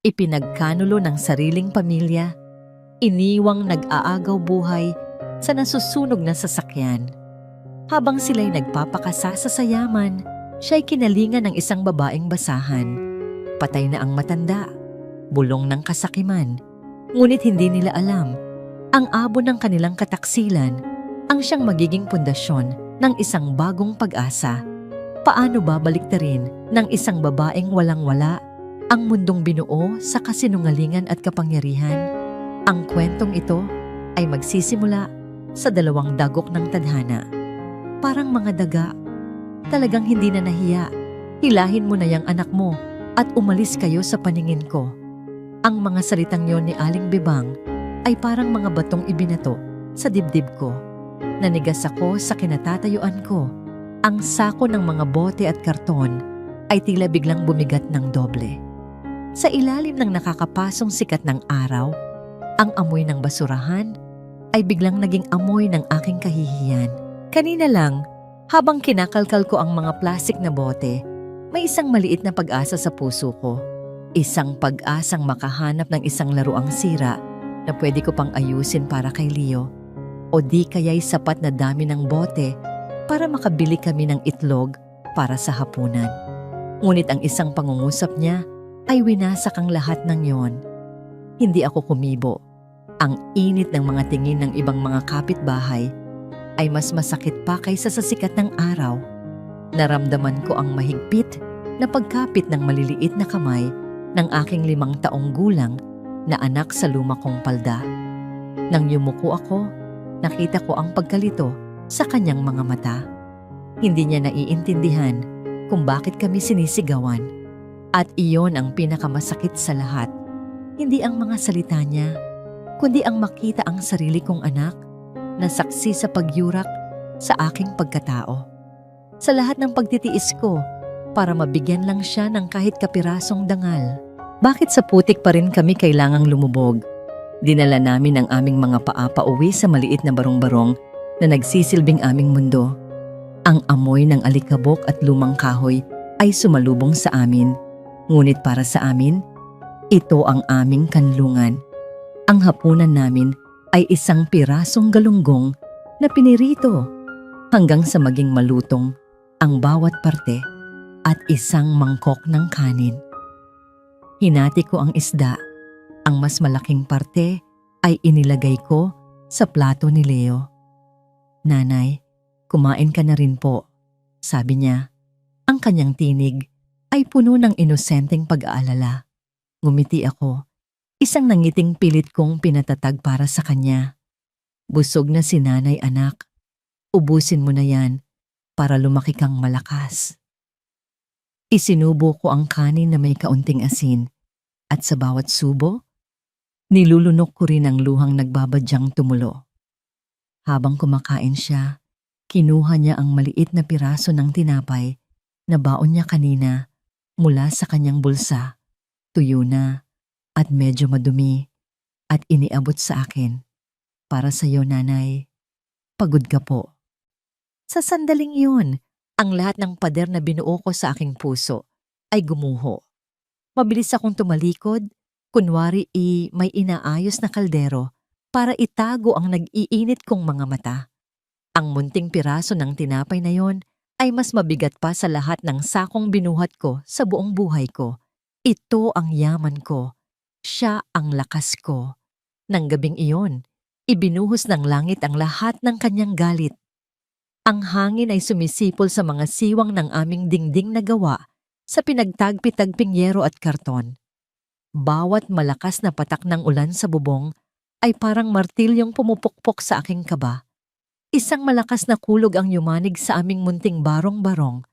ipinagkanulo ng sariling pamilya, iniwang nag-aagaw buhay sa nasusunog na sasakyan. Habang sila'y nagpapakasa sa sayaman, siya'y kinalingan ng isang babaeng basahan. Patay na ang matanda, bulong ng kasakiman. Ngunit hindi nila alam, ang abo ng kanilang kataksilan ang siyang magiging pundasyon ng isang bagong pag-asa. Paano ba baliktarin ng isang babaeng walang-wala ang mundong binuo sa kasinungalingan at kapangyarihan? Ang kwentong ito ay magsisimula sa 2 dagok ng tadhana. Parang mga daga, talagang hindi na nahiya. Hilahin mo na yang anak mo at umalis kayo sa paningin ko. Ang mga salitang yon ni Aling Bebang ay parang mga batong ibinato sa dibdib ko. Nanigas ako sa kinatatayuan ko. Ang sako ng mga bote at karton ay tila biglang bumigat ng doble. Sa ilalim ng nakakapasong sikat ng araw, ang amoy ng basurahan ay biglang naging amoy ng aking kahihiyan. Kanina lang, habang kinakalkal ko ang mga plastik na bote, may isang maliit na pag-asa sa puso ko. Isang pag-asang makahanap ng isang laruang sira na pwede ko pang ayusin para kay Leo. O di kaya'y sapat na dami ng bote para makabili kami ng itlog para sa hapunan. Ngunit ang isang pangungusap niya ay winasak ang lahat ng yon. Hindi ako kumibo. Ang init ng mga tingin ng ibang mga kapitbahay ay mas masakit pa kaysa sa sikat ng araw. Naramdaman ko ang mahigpit na pagkapit ng maliliit na kamay ng aking 5 taong gulang na anak sa luma kong palda. Nang yumuko ako, nakita ko ang pagkalito sa kanyang mga mata. Hindi niya naiintindihan kung bakit kami sinisigawan. At iyon ang pinakamasakit sa lahat. Hindi ang mga salita niya, kundi ang makita ang sarili kong anak na saksi sa pagyurak sa aking pagkatao. Sa lahat ng pagtitiis ko para mabigyan lang siya ng kahit kapirasong dangal. Bakit sa putik pa rin kami kailangang lumubog? Dinala namin ang aming mga paa pauwi sa maliit na barong-barong na nagsisilbing aming mundo. Ang amoy ng alikabok at lumang kahoy ay sumalubong sa amin. Ngunit para sa amin, ito ang aming kanlungan. Ang hapunan namin ay isang pirasong galunggong na pinirito hanggang sa maging malutong ang bawat parte at isang mangkok ng kanin. Hinati ko ang isda. Ang mas malaking parte ay inilagay ko sa plato ni Leo. "Nanay, kumain ka na rin po," sabi niya. Ang kanyang tinig ay puno ng inosenteng pag-aalala. Ngumiti ako, isang nangiting pilit kong pinatatag para sa kanya. "Busog na si nanay, anak. Ubusin mo na yan para lumaki kang malakas." Isinubo ko ang kanin na may kaunting asin at sa bawat subo, nilulunok ko rin ang luhang nagbabadyang tumulo. Habang kumakain siya, kinuha niya ang maliit na piraso ng tinapay na baon niya kanina mula sa kanyang bulsa. Tuyo na at medyo madumi at iniabot sa akin. "Para sa iyo, nanay. Pagod ka po." Sa sandaling yun, ang lahat ng pader na binuo ko sa aking puso ay gumuho. Mabilis akong tumalikod, kunwari may inaayos na kaldero para itago ang nag-iinit kong mga mata. Ang munting piraso ng tinapay na yon ay mas mabigat pa sa lahat ng sakong binuhat ko sa buong buhay ko. Ito ang yaman ko. Siya ang lakas ko. Nang gabing iyon, ibinuhos ng langit ang lahat ng kanyang galit. Ang hangin ay sumisipol sa mga siwang ng aming dingding na gawa sa pinagtagpi-tagping yero at karton. Bawat malakas na patak ng ulan sa bubong ay parang martilyong pumupukpok sa aking kaba. Isang malakas na kulog ang yumanig sa aming munting barong-barong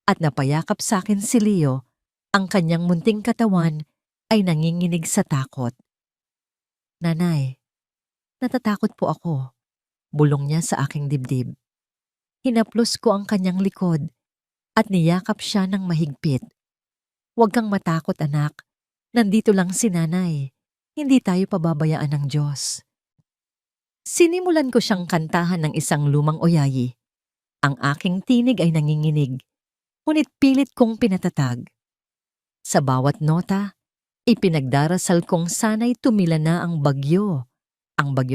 at napayakap sa akin si Leo. Ang kanyang munting katawan ay nanginginig sa takot. "Nanay, natatakot po ako," bulong niya sa aking dibdib. Hinaplos ko ang kanyang likod at niyakap siya ng mahigpit. "Huwag kang matakot, anak. Nandito lang si nanay. Hindi tayo pababayaan ng Diyos." Sinimulan ko siyang kantahan ng isang lumang oyayi. Ang aking tinig ay nanginginig, ngunit pilit kong pinatatag. Sa bawat nota, Ipinagdarasal kong sana'y tumila na ang bagyo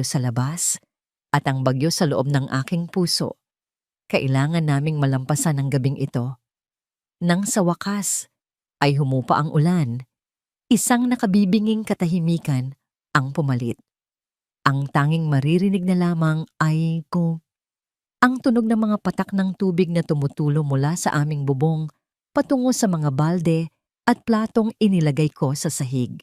sa labas at ang bagyo sa loob ng aking puso. Kailangan naming malampasan ang gabing ito. Nang sa wakas ay humupa ang ulan, isang nakabibinging katahimikan ang pumalit. Ang tanging maririnig na lamang ay ang tunog ng mga patak ng tubig na tumutulo mula sa aming bubong patungo sa mga balde at platong inilagay ko sa sahig.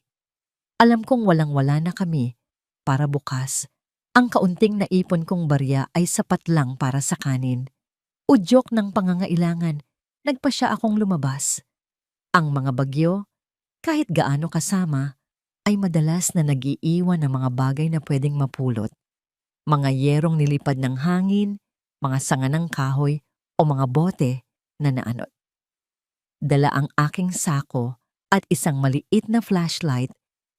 Alam kong walang-wala na kami para bukas. Ang kaunting naipon kong barya ay sapat lang para sa kanin. Udyok ng pangangailangan, nagpasya akong lumabas. Ang mga bagyo, kahit gaano kasama, ay madalas na nag-iiwan ng mga bagay na pwedeng mapulot. Mga yerong nilipad ng hangin, mga sanga ng kahoy o mga bote na naanod. Dala ang aking sako at isang maliit na flashlight,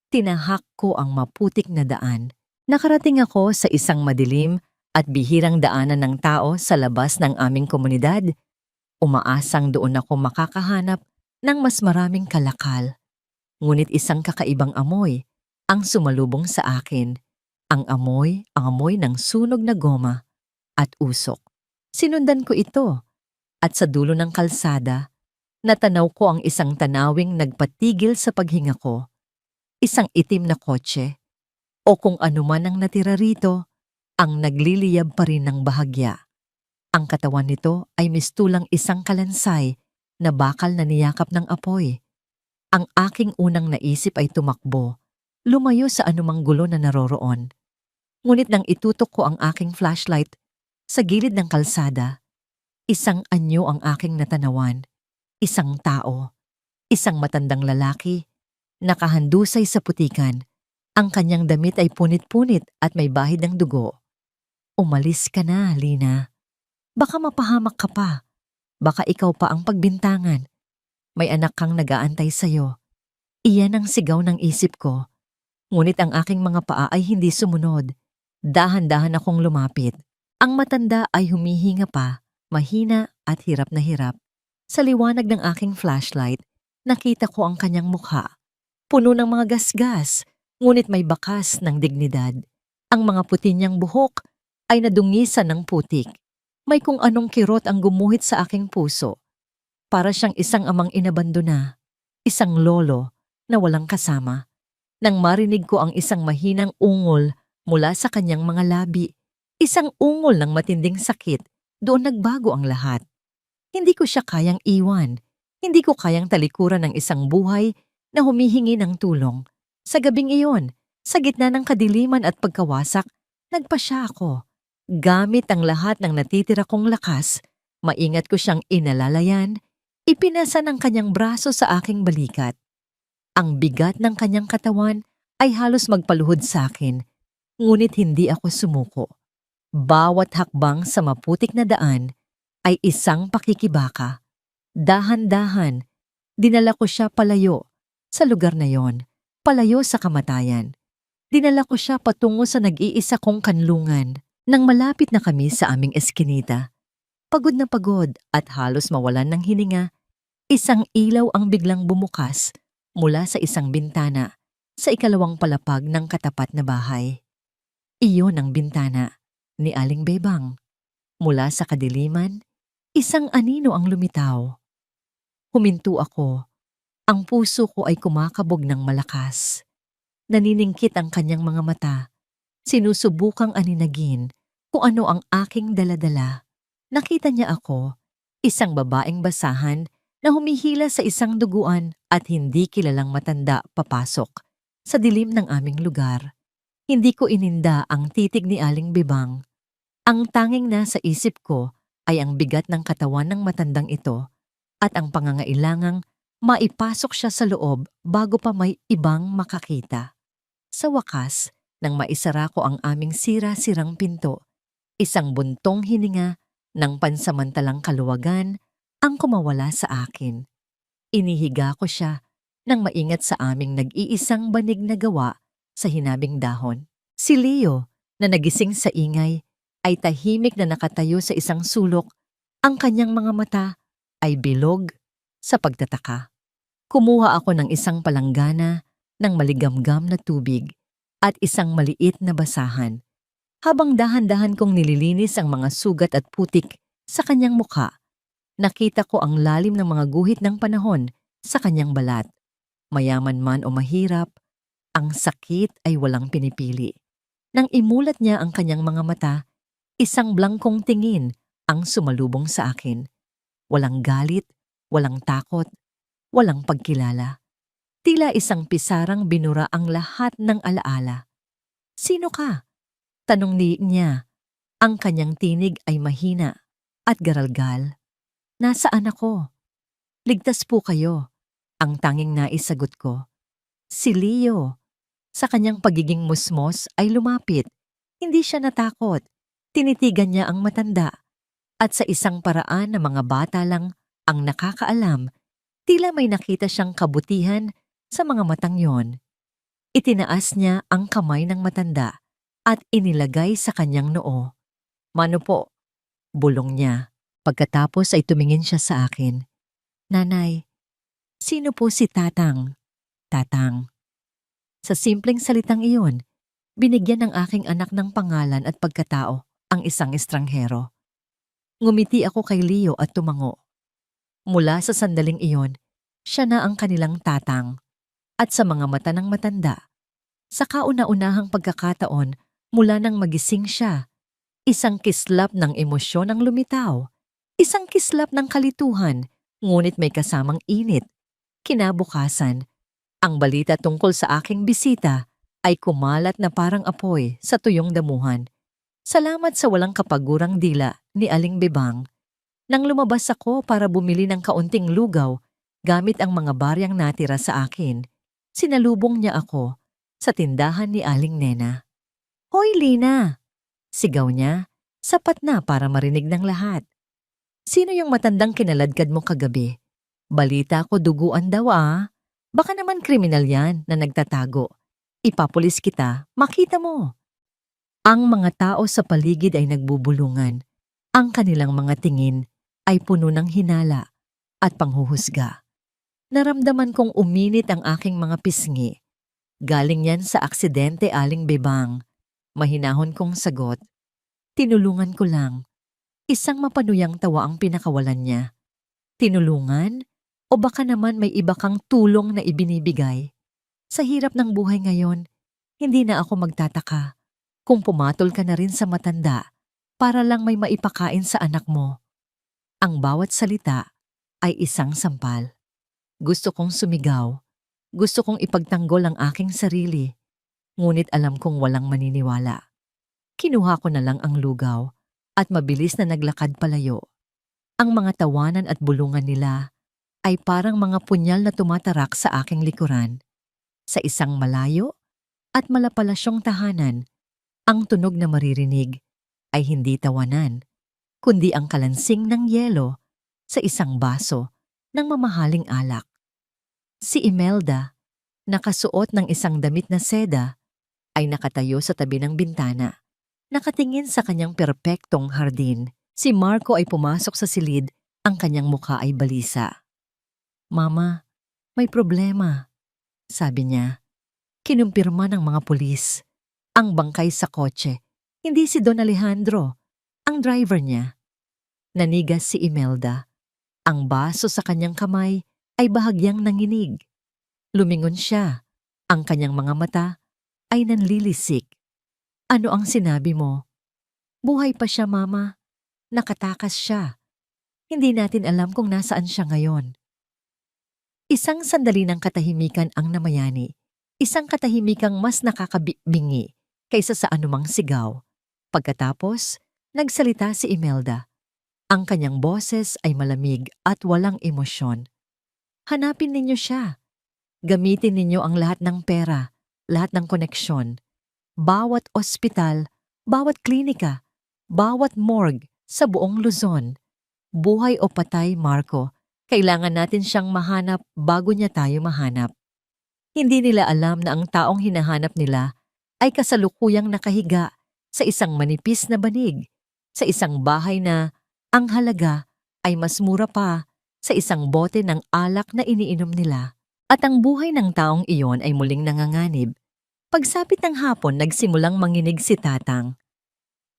tinahak ko ang maputik na daan. Nakarating ako sa isang madilim at bihirang daanan ng tao sa labas ng aming komunidad. Umaasang doon ako makakahanap ng mas maraming kalakal. Ngunit isang kakaibang amoy ang sumalubong sa akin. Ang amoy ng sunog na goma at usok. Sinundan ko ito at sa dulo ng kalsada, natanaw ko ang isang tanawing nagpatigil sa paghinga ko. Isang itim na kotse o kung anuman ang natira rito, ang nagliliyab pa rin ng bahagya. Ang katawan nito ay mistulang isang kalansay na bakal na niyakap ng apoy. Ang aking unang naisip ay tumakbo, lumayo sa anumang gulo na naroroon. Ngunit nang itutok ko ang aking flashlight sa gilid ng kalsada, isang anyo ang aking natanawan. Isang tao, isang matandang lalaki, nakahandusay sa putikan. Ang kanyang damit ay punit-punit at may bahid ng dugo. Umalis ka na, Lina. Baka mapahamak ka pa. Baka ikaw pa ang pagbintangan. May anak kang nag-aantay sa'yo. Iyan ang sigaw ng isip ko. Ngunit ang aking mga paa ay hindi sumunod. Dahan-dahan akong lumapit. Ang matanda ay humihinga pa, mahina at hirap na hirap. Sa liwanag ng aking flashlight, nakita ko ang kanyang mukha. Puno ng mga gasgas, ngunit may bakas ng dignidad. Ang mga puti niyang buhok ay nadungisan ng putik. May kung anong kirot ang gumuhit sa aking puso. Para siyang isang amang inabandona, isang lolo na walang kasama. Nang marinig ko ang isang mahinang ungol mula sa kanyang mga labi, isang ungol ng matinding sakit, doon nagbago ang lahat. Hindi ko siya kayang iwan. Hindi ko kayang talikuran ng isang buhay na humihingi ng tulong. Sa gabing iyon, sa gitna ng kadiliman at pagkawasak, nagpasya ako. Gamit ang lahat ng natitira kong lakas, maingat ko siyang inalalayan, ipinasa ng kanyang braso sa aking balikat. Ang bigat ng kanyang katawan ay halos magpaluhod sa akin, ngunit hindi ako sumuko. Bawat hakbang sa maputik na daan ay isang pakikibaka. Dahan-dahan, dinala ko siya palayo sa lugar na yon, palayo sa kamatayan. Dinala ko siya patungo sa nag-iisa kong kanlungan. Nang malapit na kami sa aming eskinita, pagod na pagod at halos mawalan ng hininga, isang ilaw ang biglang bumukas mula sa isang bintana sa ikalawang palapag ng katapat na bahay. Iyon ang bintana ni Aling Bebang. Mula sa kadiliman, isang anino ang lumitaw. Huminto ako. Ang puso ko ay kumakabog ng malakas. Naniningkit ang kanyang mga mata. Sinusubukang aninagin kung ano ang aking daladala. Nakita niya ako, isang babaeng basahan na humihila sa isang duguan at hindi kilalang matanda papasok sa dilim ng aming lugar. Hindi ko ininda ang titig ni Aling Bebang. Ang tanging nasa isip ko ay ang bigat ng katawan ng matandang ito at ang pangangailangang maipasok siya sa loob bago pa may ibang makakita. Sa wakas, nang maisara ko ang aming sira-sirang pinto, isang buntong hininga ng pansamantalang kaluwagan ang kumawala sa akin. Inihiga ko siya nang maingat sa aming nag-iisang banig na gawa sa hinabing dahon. Si Leo, na nagising sa ingay, ay tahimik na nakatayo sa isang sulok. Ang kanyang mga mata ay bilog sa pagtataka. Kumuha ako ng isang palanggana ng maligamgam na tubig at isang maliit na basahan. Habang dahan-dahan kong nililinis ang mga sugat at putik sa kanyang mukha, nakita ko ang lalim ng mga guhit ng panahon sa kanyang balat. Mayaman man o mahirap, ang sakit ay walang pinipili. Nang imulat niya ang kanyang mga mata, isang blangkong tingin ang sumalubong sa akin. Walang galit, walang takot, walang pagkilala. Tila isang pisarang binura ang lahat ng alaala. "Sino ka?" tanong niya. Ang kanyang tinig ay mahina at garalgal. "Nasaan ako?" "Ligtas po kayo," ang tanging naisagot ko. Si Leo, sa kanyang pagiging musmos, ay lumapit. Hindi siya natakot. Tinitigan niya ang matanda. At sa isang paraan na mga bata lang ang nakakaalam, tila may nakita siyang kabutihan sa mga matang yon. Itinaas niya ang kamay ng matanda at inilagay sa kanyang noo. "Mano po?" bulong niya. Pagkatapos ay tumingin siya sa akin. "Nanay, sino po si Tatang?" "Tatang." Sa simpleng salitang iyon, binigyan ng aking anak ng pangalan at pagkatao ang isang estranghero. Ngumiti ako kay Leo at tumango. Mula sa sandaling iyon, siya na ang kanilang tatang. At sa mga mata ng matanda, sa kauna-unahang pagkakataon mula nang magising siya, isang kislap ng emosyon ang lumitaw. Isang kislap ng kalituhan, ngunit may kasamang init. Kinabukasan, ang balita tungkol sa aking bisita ay kumalat na parang apoy sa tuyong damuhan. Salamat sa walang kapagurang dila ni Aling Bebang. Nang lumabas ako para bumili ng kaunting lugaw gamit ang mga baryang natira sa akin, sinalubong niya ako sa tindahan ni Aling Nena. "Hoy, Lina!" sigaw niya, sapat na para marinig ng lahat. "Sino yung matandang kinaladkad mo kagabi? Balita ko duguan daw ah. Baka naman kriminal yan na nagtatago. Ipapulis kita, makita mo." Ang mga tao sa paligid ay nagbubulungan. Ang kanilang mga tingin ay puno ng hinala at panghuhusga. Naramdaman kong uminit ang aking mga pisngi. "Galing yan sa aksidente, Aling Bebang." Mahinahon kong sagot. "Tinulungan ko lang." Isang mapanuyang tawa ang pinakawalan niya. "Tinulungan? O baka naman may iba kang tulong na ibinibigay? Sa hirap ng buhay ngayon, hindi na ako magtataka kung pumatol ka na rin sa matanda para lang may maipakain sa anak mo." Ang bawat salita ay isang sampal. Gusto kong sumigaw. Gusto kong ipagtanggol ang aking sarili. Ngunit alam kong walang maniniwala. Kinuha ko na lang ang lugaw at mabilis na naglakad palayo. Ang mga tawanan at bulungan nila ay parang mga punyal na tumatarak sa aking likuran. Sa isang malayo at malapalasyong tahanan, ang tunog na maririnig ay hindi tawanan, kundi ang kalansing ng yelo sa isang baso ng mamahaling alak. Si Imelda, nakasuot ng isang damit na seda, ay nakatayo sa tabi ng bintana, nakatingin sa kanyang perpektong hardin. Si Marco ay pumasok sa silid, ang kanyang mukha ay balisa. "Mama, may problema," sabi niya. Kinumpirma ng mga pulis. Ang bangkay sa kotse, hindi si Don Alejandro, ang driver niya. Nanigas si Imelda. Ang baso sa kanyang kamay ay bahagyang nanginig. Lumingon siya. Ang kanyang mga mata ay nanlilisik. "Ano ang sinabi mo?" "Buhay pa siya, Mama. Nakatakas siya. Hindi natin alam kung nasaan siya ngayon." Isang sandali ng katahimikan ang namayani. Isang katahimikang mas nakakabingi kaysa sa anumang sigaw. Pagkatapos, nagsalita si Imelda. Ang kanyang boses ay malamig at walang emosyon. "Hanapin ninyo siya. Gamitin ninyo ang lahat ng pera, lahat ng koneksyon. Bawat ospital, bawat klinika, bawat morgue sa buong Luzon. Buhay o patay, Marco, kailangan natin siyang mahanap bago niya tayo mahanap." Hindi nila alam na ang taong hinahanap nila ay kasalukuyang nakahiga sa isang manipis na banig, sa isang bahay na ang halaga ay mas mura pa sa isang bote ng alak na iniinom nila. At ang buhay ng taong iyon ay muling nanganganib. Pagsapit ng hapon, nagsimulang manginig si Tatang.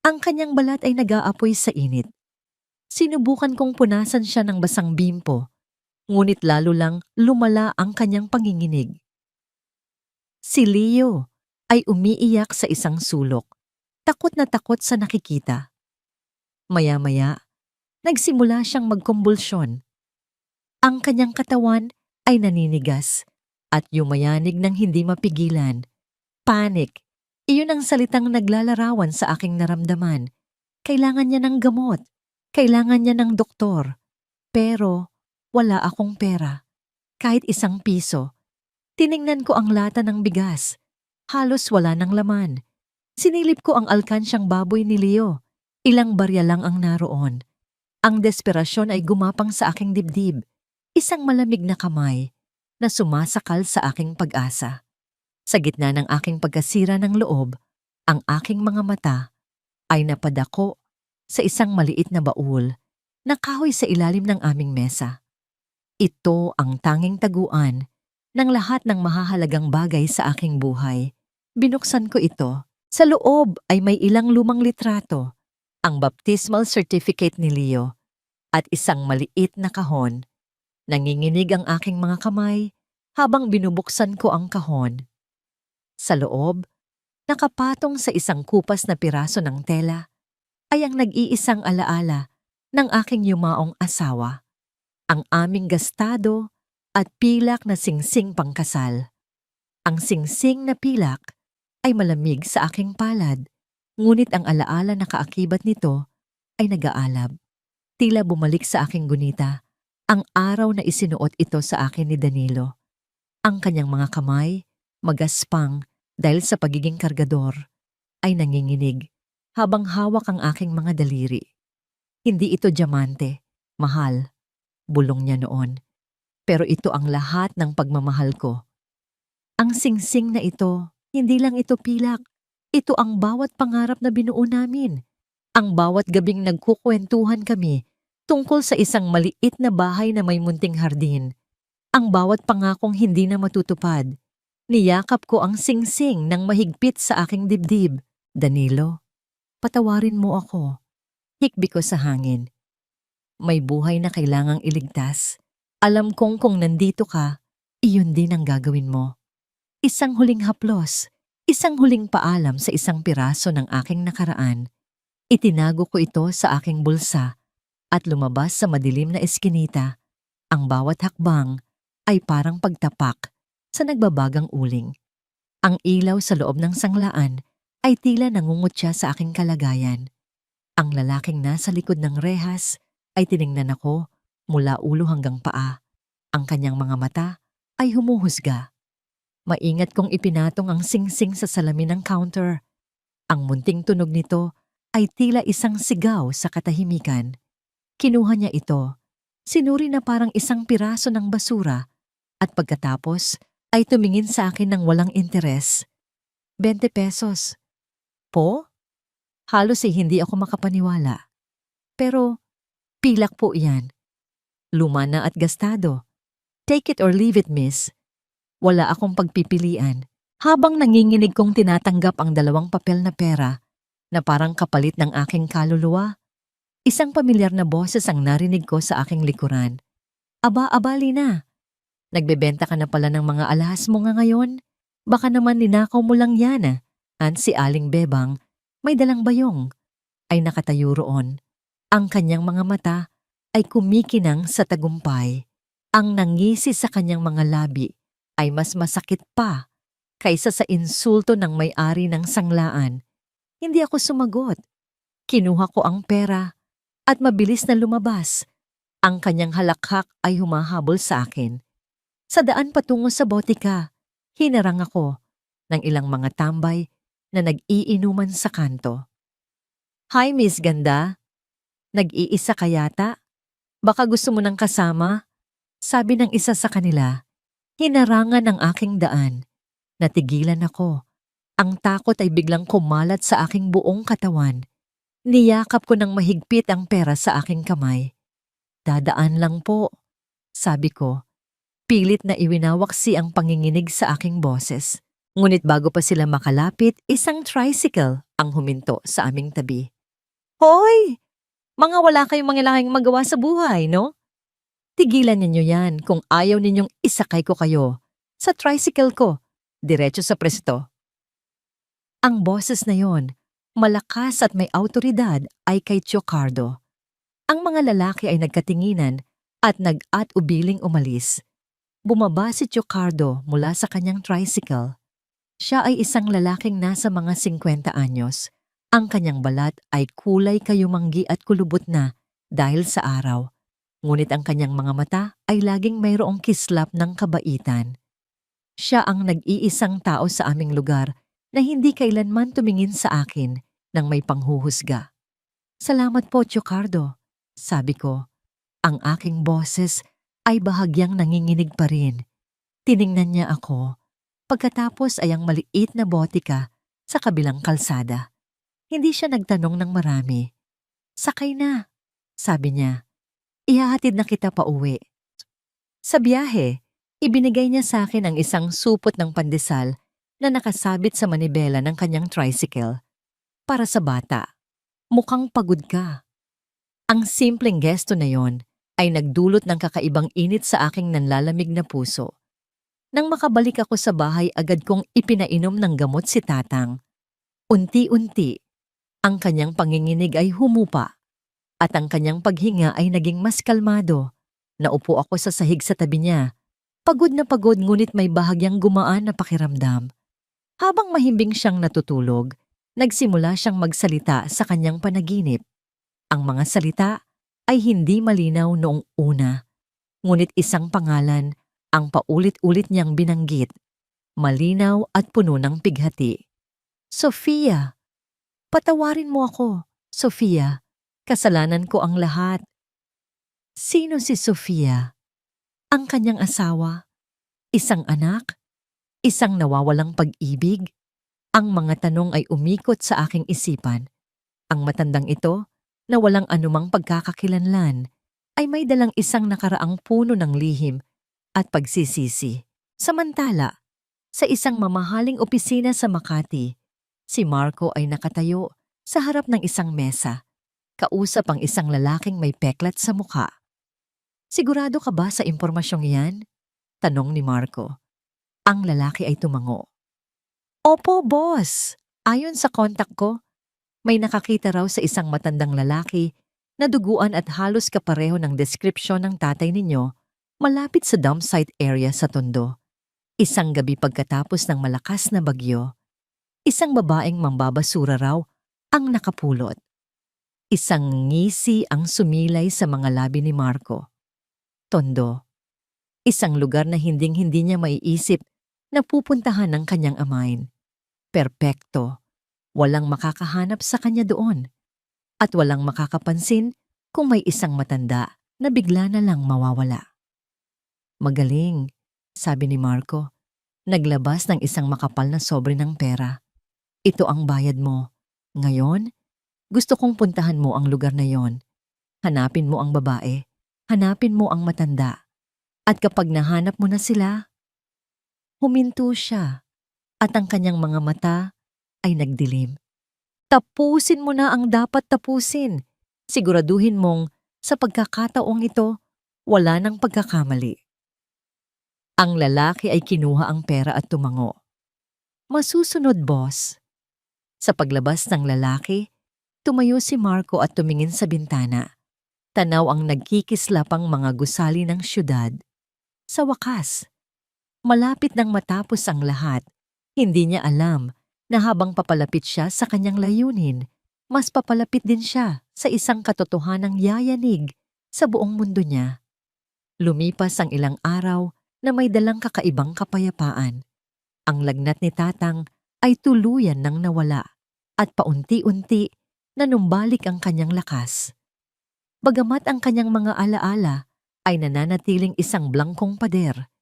Ang kanyang balat ay nag-aapoy sa init. Sinubukan kong punasan siya ng basang bimpo, ngunit lalo lang lumala ang kanyang panginginig. Si Leo ay umiiyak sa isang sulok, takot na takot sa nakikita. Maya-maya, nagsimula siyang magkumbulsyon. Ang kanyang katawan ay naninigas at yumayanig ng hindi mapigilan. Panic, iyon ang salitang naglalarawan sa aking naramdaman. Kailangan niya ng gamot, kailangan niya ng doktor. Pero wala akong pera, kahit 1 piso. Tiningnan ko ang lata ng bigas. Halos wala ng laman. Sinilip ko ang alkansyang baboy ni Leo. Ilang barya lang ang naroon. Ang desperasyon ay gumapang sa aking dibdib. Isang malamig na kamay na sumasakal sa aking pag-asa. Sa gitna ng aking pagkasira ng loob, ang aking mga mata ay napadako sa isang maliit na baul na kahoy sa ilalim ng aming mesa. Ito ang tanging taguan ng lahat ng mahahalagang bagay sa aking buhay. Binuksan ko ito. Sa loob ay may ilang lumang litrato, ang baptismal certificate ni Leo, at isang maliit na kahon. Nanginginig ang aking mga kamay habang binubuksan ko ang kahon. Sa loob, nakapatong sa isang kupas na piraso ng tela, ay ang nag-iisang alaala ng aking yumaong asawa, ang aming gastado at pilak na singsing pangkasal. Ang singsing na pilak ay malamig sa aking palad, ngunit ang alaala na kaakibat nito ay nag-aalab. Tila bumalik sa aking gunita ang araw na isinuot ito sa akin ni Danilo. Ang kanyang mga kamay, magaspang dahil sa pagiging kargador, ay nanginginig habang hawak ang aking mga daliri. Hindi ito diamante, mahal, bulong niya noon. Pero ito ang lahat ng pagmamahal ko. Ang singsing na ito, hindi lang ito pilak. Ito ang bawat pangarap na binuo namin. Ang bawat gabing nagkukwentuhan kami tungkol sa isang maliit na bahay na may munting hardin. Ang bawat pangakong hindi na matutupad. Niyakap ko ang singsing ng mahigpit sa aking dibdib. Danilo, patawarin mo ako. Hikbi ko sa hangin. May buhay na kailangang iligtas. Alam kong kung nandito ka, iyon din ang gagawin mo. Isang huling haplos, isang huling paalam sa isang piraso ng aking nakaraan. Itinago ko ito sa aking bulsa at lumabas sa madilim na eskinita. Ang bawat hakbang ay parang pagtapak sa nagbabagang uling. Ang ilaw sa loob ng sanglaan ay tila nangungutya sa aking kalagayan. Ang lalaking nasa likod ng rehas ay tiningnan ako mula ulo hanggang paa. Ang kanyang mga mata ay humuhusga. Maingat kong ipinatong ang singsing sa salamin ng counter. Ang munting tunog nito ay tila isang sigaw sa katahimikan. Kinuha niya ito, sinuri na parang isang piraso ng basura, at pagkatapos ay tumingin sa akin ng walang interes. 20 pesos. Po? Halos hindi ako makapaniwala. Pero pilak po yan. Luma na at gastado. Take it or leave it, miss. Wala akong pagpipilian. Habang nanginginig kong tinatanggap ang 2 papel na pera na parang kapalit ng aking kaluluwa, isang pamilyar na boses ang narinig ko sa aking likuran. Aba, Lina. Nagbebenta ka na pala ng mga alahas mo nga ngayon? Baka naman ninakaw mo lang yan. At si Aling Bebang, may dalang bayong, ay nakatayo roon. Ang kanyang mga mata ay kumikinang sa tagumpay. Ang nangisi sa kanyang mga labi ay mas masakit pa kaysa sa insulto ng may-ari ng sanglaan. Hindi ako sumagot. Kinuha ko ang pera at mabilis na lumabas. Ang kanyang halakhak ay humahabol sa akin. Sa daan patungo sa botika, hinarang ako ng ilang mga tambay na nag-iinuman sa kanto. Hi, Miss Ganda. Nag-iisa ka yata? Baka gusto mo ng kasama? Sabi ng isa sa kanila. Hinarangan ang aking daan. Natigilan ako. Ang takot ay biglang kumalat sa aking buong katawan. Niyakap ko ng mahigpit ang pera sa aking kamay. Dadaan lang po, sabi ko. Pilit na iwinawaksi ang panginginig sa aking boses. Ngunit bago pa sila makalapit, isang tricycle ang huminto sa aming tabi. Hoy! Mga wala kayong mangilanging magawa sa buhay, no? Tigilan ninyo yan kung ayaw ninyong isakay ko kayo sa tricycle ko, diretso sa presto. Ang boses na yon, malakas at may autoridad, ay kay Chocardo. Ang mga lalaki ay nagkatinginan at nag-at-ubiling umalis. Bumaba si Chocardo mula sa kanyang tricycle. Siya ay isang lalaking nasa mga 50 anyos. Ang kanyang balat ay kulay kayumanggi at kulubot na dahil sa araw. Ngunit ang kanyang mga mata ay laging mayroong kislap ng kabaitan. Siya ang nag-iisang tao sa aming lugar na hindi kailanman tumingin sa akin nang may panghuhusga. Salamat po, Chocardo, sabi ko. Ang aking boses ay bahagyang nanginginig pa rin. Tiningnan niya ako. Pagkatapos ay ang maliit na botika sa kabilang kalsada. Hindi siya nagtanong ng marami. Sakay na, sabi niya. Ihahatid na kita pa uwi. Sa biyahe, ibinigay niya sa akin ang isang supot ng pandesal na nakasabit sa manibela ng kanyang tricycle. Para sa bata, mukhang pagod ka. Ang simpleng gesto na yon ay nagdulot ng kakaibang init sa aking nanlalamig na puso. Nang makabalik ako sa bahay, agad kong ipinainom ng gamot si Tatang. Unti-unti, ang kanyang panginginig ay humupa at ang kanyang paghinga ay naging mas kalmado. Naupo ako sa sahig sa tabi niya. Pagod na pagod ngunit may bahagyang gumaan na pakiramdam. Habang mahimbing siyang natutulog, nagsimula siyang magsalita sa kanyang panaginip. Ang mga salita ay hindi malinaw noong una. Ngunit isang pangalan ang paulit-ulit niyang binanggit. Malinaw at puno ng pighati. Sofia! Patawarin mo ako, Sofia. Kasalanan ko ang lahat. Sino si Sofia? Ang kanyang asawa? Isang anak? Isang nawawalang pag-ibig? Ang mga tanong ay umikot sa aking isipan. Ang matandang ito, na walang anumang pagkakakilanlan, ay may dalang isang nakaraang puno ng lihim at pagsisisi. Samantala, sa isang mamahaling opisina sa Makati, si Marco ay nakatayo sa harap ng isang mesa. Kausap ang isang lalaking may peklat sa mukha. Sigurado ka ba sa impormasyong yan? Tanong ni Marco. Ang lalaki ay tumango. Opo, boss. Ayon sa kontak ko, may nakakita raw sa isang matandang lalaki na duguan at halos kapareho ng deskripsyon ng tatay ninyo malapit sa dump site area sa Tondo. Isang gabi pagkatapos ng malakas na bagyo, isang babaeng mambabasura raw ang nakapulot. Isang ngisi ang sumilay sa mga labi ni Marco. Tondo. Isang lugar na hinding-hindi niya maiisip na pupuntahan ng kanyang amain. Perpekto. Walang makakahanap sa kanya doon. At walang makakapansin kung may isang matanda na bigla na lang mawawala. Magaling, sabi ni Marco. Naglabas ng isang makapal na sobre ng pera. Ito ang bayad mo. Ngayon, gusto kong puntahan mo ang lugar na yon. Hanapin mo ang babae. Hanapin mo ang matanda. At kapag nahanap mo na sila, huminto siya at ang kanyang mga mata ay nagdilim. Tapusin mo na ang dapat tapusin. Siguraduhin mong sa pagkakataong ito, wala nang pagkakamali. Ang lalaki ay kinuha ang pera at tumango. Masusunod, boss. Sa paglabas ng lalaki, tumayo si Marco at tumingin sa bintana. Tanaw ang nagkikislapang mga gusali ng syudad. Sa wakas, malapit nang matapos ang lahat, hindi niya alam na habang papalapit siya sa kanyang layunin, mas papalapit din siya sa isang katotohanang yayanig sa buong mundo niya. Lumipas ang ilang araw na may dalang kakaibang kapayapaan. Ang lagnat ni Tatang ay tuluyan nang nawala at paunti-unti nanumbalik ang kanyang lakas. Bagamat ang kanyang mga alaala ay nananatiling isang blangkong pader,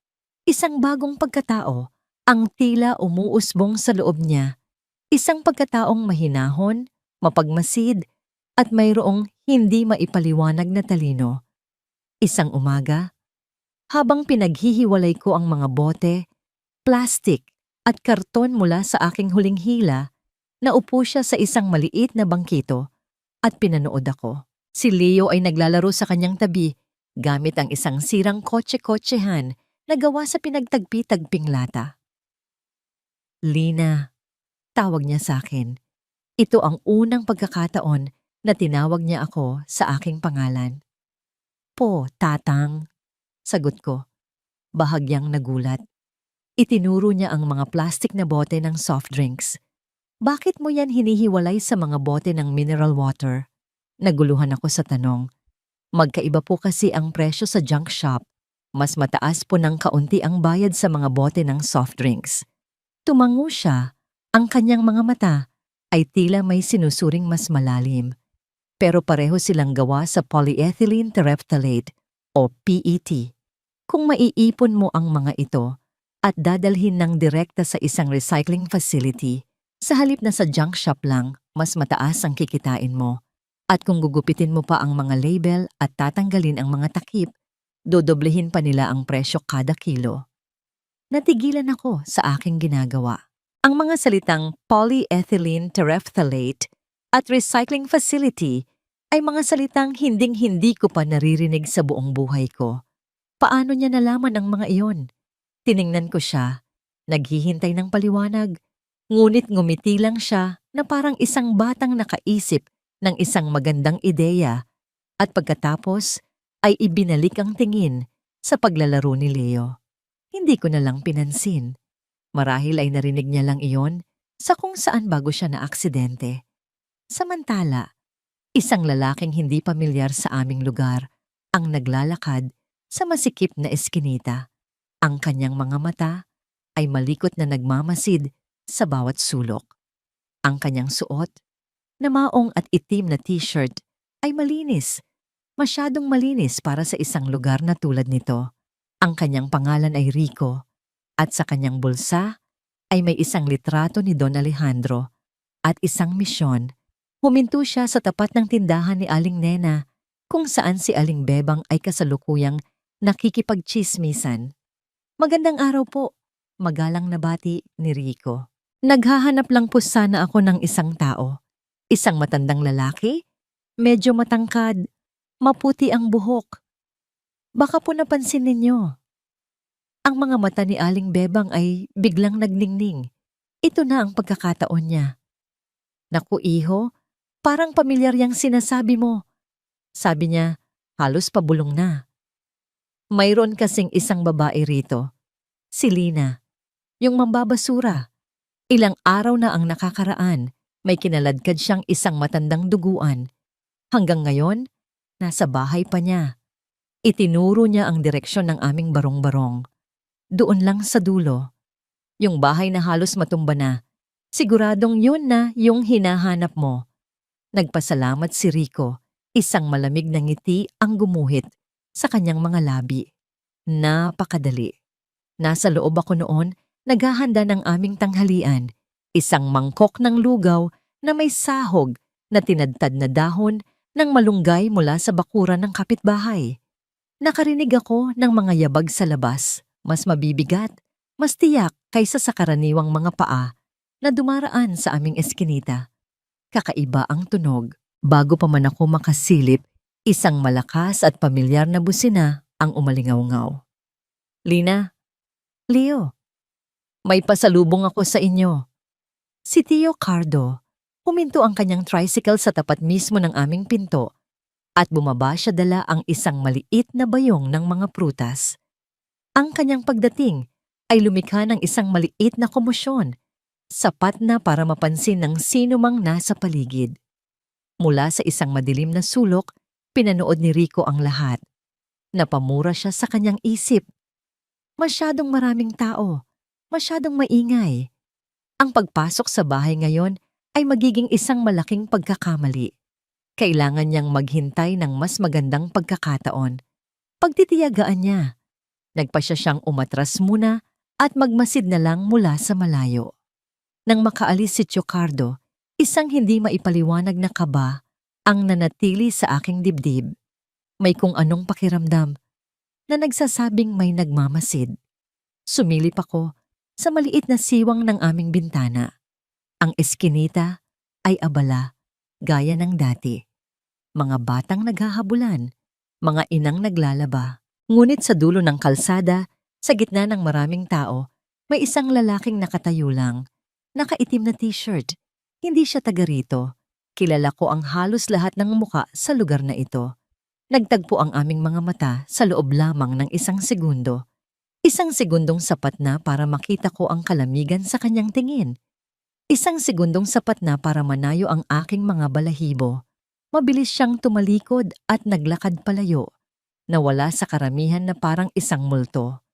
isang bagong pagkatao ang tila umuusbong sa loob niya, isang pagkataong mahinahon, mapagmasid, at mayroong hindi maipaliwanag na talino. Isang umaga, Habang pinaghihiwalay ko ang mga bote, plastik at karton mula sa aking huling hila, naupo siya sa isang maliit na bangkito at pinanood ako. Si Leo ay naglalaro sa kanyang tabi gamit ang isang sirang kotse-kotsehan na gawa sa pinagtagpi-tagping lata. Lina, tawag niya sa akin. Ito ang unang pagkakataon na tinawag niya ako sa aking pangalan. Po, tatang, sagot ko. Bahagyang nagulat. Itinuro niya ang mga plastik na bote ng soft drinks. Bakit mo yan hinihiwalay sa mga bote ng mineral water? Naguluhan ako sa tanong. Magkaiba po kasi ang presyo sa junk shop. Mas mataas po ng kaunti ang bayad sa mga bote ng soft drinks. Tumango siya. Ang kanyang mga mata ay tila may sinusuring mas malalim. Pero pareho silang gawa sa polyethylene terephthalate o PET. Kung maiipon mo ang mga ito at dadalhin ng direkta sa isang recycling facility, sa halip na sa junk shop lang, mas mataas ang kikitain mo. At kung gugupitin mo pa ang mga label at tatanggalin ang mga takip, dodoblehin pa nila ang presyo kada kilo. Natigilan ako sa aking ginagawa. Ang mga salitang polyethylene terephthalate at recycling facility ay mga salitang hinding-hindi ko pa naririnig sa buong buhay ko. Paano niya nalaman ang mga iyon? Tiningnan ko siya, naghihintay ng paliwanag, ngunit ngumiti lang siya na parang isang batang nakaisip ng isang magandang ideya at pagkatapos ay ibinalik ang tingin sa paglalaro ni Leo. Hindi ko na lang pinansin. Marahil ay narinig niya lang iyon sa kung saan bago siya na aksidente. Samantala, isang lalaking hindi pamilyar sa aming lugar ang naglalakad sa masikip na eskinita. Ang kanyang mga mata ay malikot na nagmamasid sa bawat sulok. Ang kanyang suot, na maong at itim na t-shirt, ay malinis. Masyadong malinis para sa isang lugar na tulad nito. Ang kanyang pangalan ay Rico at sa kanyang bulsa ay may isang litrato ni Don Alejandro at isang misyon. Huminto siya sa tapat ng tindahan ni Aling Nena kung saan si Aling Bebang ay kasalukuyang nakikipagtsismisan. Magandang araw po, magalang na bati ni Rico. Naghahanap lang po sana ako ng isang tao. Isang matandang lalaki, medyo matangkad, maputi ang buhok. Baka po napansin ninyo. Ang mga mata ni Aling Bebang ay biglang nagningning. Ito na ang pagkakataon niya. Naku iho, parang pamilyar yang sinasabi mo. Sabi niya, halos pabulong na. Mayroon kasing isang babae rito, si Lina, yung mambabasura. Ilang araw na ang nakakaraan, may kinaladkad siyang isang matandang duguan. Hanggang ngayon, nasa bahay pa niya. Itinuro niya ang direksyon ng aming barong-barong. Doon lang sa dulo. Yung bahay na halos matumba na. Siguradong yun na yung hinahanap mo. Nagpasalamat si Rico. Isang malamig na ngiti ang gumuhit sa kanyang mga labi. Napakadali. Nasa loob ako noon, naghahanda ng aming tanghalian. Isang mangkok ng lugaw na may sahog na tinadtad na dahon ng malunggay mula sa bakuran ng kapitbahay. Nakarinig ako ng mga yabag sa labas. Mas mabibigat, mas tiyak kaysa sa karaniwang mga paa na dumaraan sa aming eskinita. Kakaiba ang tunog. Bago pa man ako makasilip, isang malakas at pamilyar na busina ang umalingaw-ngaw. Lina, Leo, may pasalubong ako sa inyo. Si Tio Cardo, huminto ang kanyang tricycle sa tapat mismo ng aming pinto at bumaba siya dala ang isang maliit na bayong ng mga prutas. Ang kanyang pagdating ay lumikha ng isang maliit na komosyon, sapat na para mapansin ng sino mang nasa paligid. Mula sa isang madilim na sulok, pinanood ni Rico ang lahat. Napamura siya sa kanyang isip. Masyadong maraming tao, masyadong maingay. Ang pagpasok sa bahay ngayon ay magiging isang malaking pagkakamali. Kailangan niyang maghintay ng mas magandang pagkakataon. Pagtitiyagaan niya. Nagpasya siyang umatras muna at magmasid na lang mula sa malayo. Nang makaalis si Tio Cardo, isang hindi maipaliwanag na kaba ang nanatili sa aking dibdib. May kung anong pakiramdam. na nagsasabing may nagmamasid. Sumilip ako sa maliit na siwang ng aming bintana. Ang eskinita ay abala, gaya ng dati. Mga batang naghahabulan, mga inang naglalaba. Ngunit sa dulo ng kalsada, sa gitna ng maraming tao, may isang lalaking nakatayo lang. Nakaitim na t-shirt. Hindi siya taga rito. Kilala ko ang halos lahat ng muka sa lugar na ito. Nagtagpo ang aming mga mata sa loob lamang ng isang segundo. Isang segundong sapat na para makita ko ang kalamigan sa kanyang tingin. Isang segundong sapat na para manayo ang aking mga balahibo. Mabilis siyang tumalikod at naglakad palayo. Nawala sa karamihan na parang isang multo.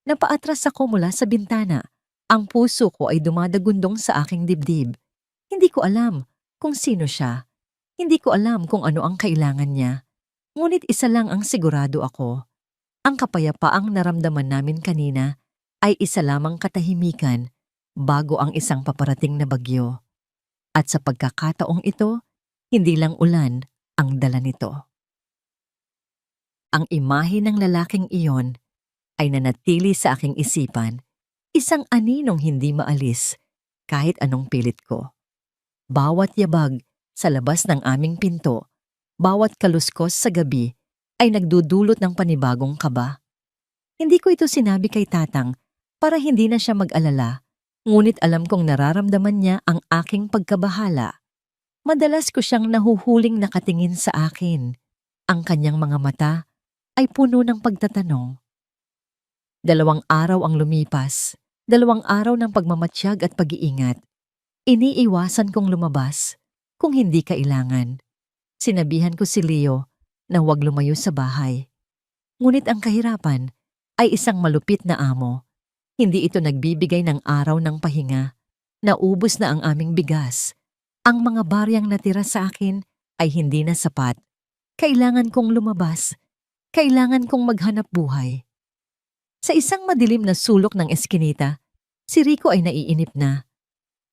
Napaatras ako mula sa bintana. Ang puso ko ay dumadagundong sa aking dibdib. Hindi ko alam kung sino siya. Hindi ko alam kung ano ang kailangan niya. Ngunit isa lang ang sigurado ako. Ang kapayapaang naramdaman namin kanina ay isa lamang katahimikan bago ang isang paparating na bagyo. At sa pagkakataong ito, hindi lang ulan ang dala nito. Ang imahe ng lalaking iyon ay nanatili sa aking isipan, isang aninong hindi maalis kahit anong pilit ko. Bawat yabag sa labas ng aming pinto, bawat kaluskos sa gabi ay nagdudulot ng panibagong kaba. Hindi ko ito sinabi kay Tatang para hindi na siya mag-alala, ngunit alam kong nararamdaman niya ang aking pagkabahala. Madalas ko siyang nahuhuling nakatingin sa akin. Ang kanyang mga mata ay puno ng pagtatanong. 2 araw ang lumipas, 2 araw ng pagmamatsyag at pag-iingat. Iniiwasan kong lumabas kung hindi kailangan. Sinabihan ko si Leo na huwag lumayo sa bahay. Ngunit ang kahirapan ay isang malupit na amo. Hindi ito nagbibigay ng araw ng pahinga. Naubos na ang aming bigas. Ang mga baryang natira sa akin ay hindi na sapat. Kailangan kong lumabas. Kailangan kong maghanap buhay. Sa isang madilim na sulok ng eskinita, si Rico ay naiinip na.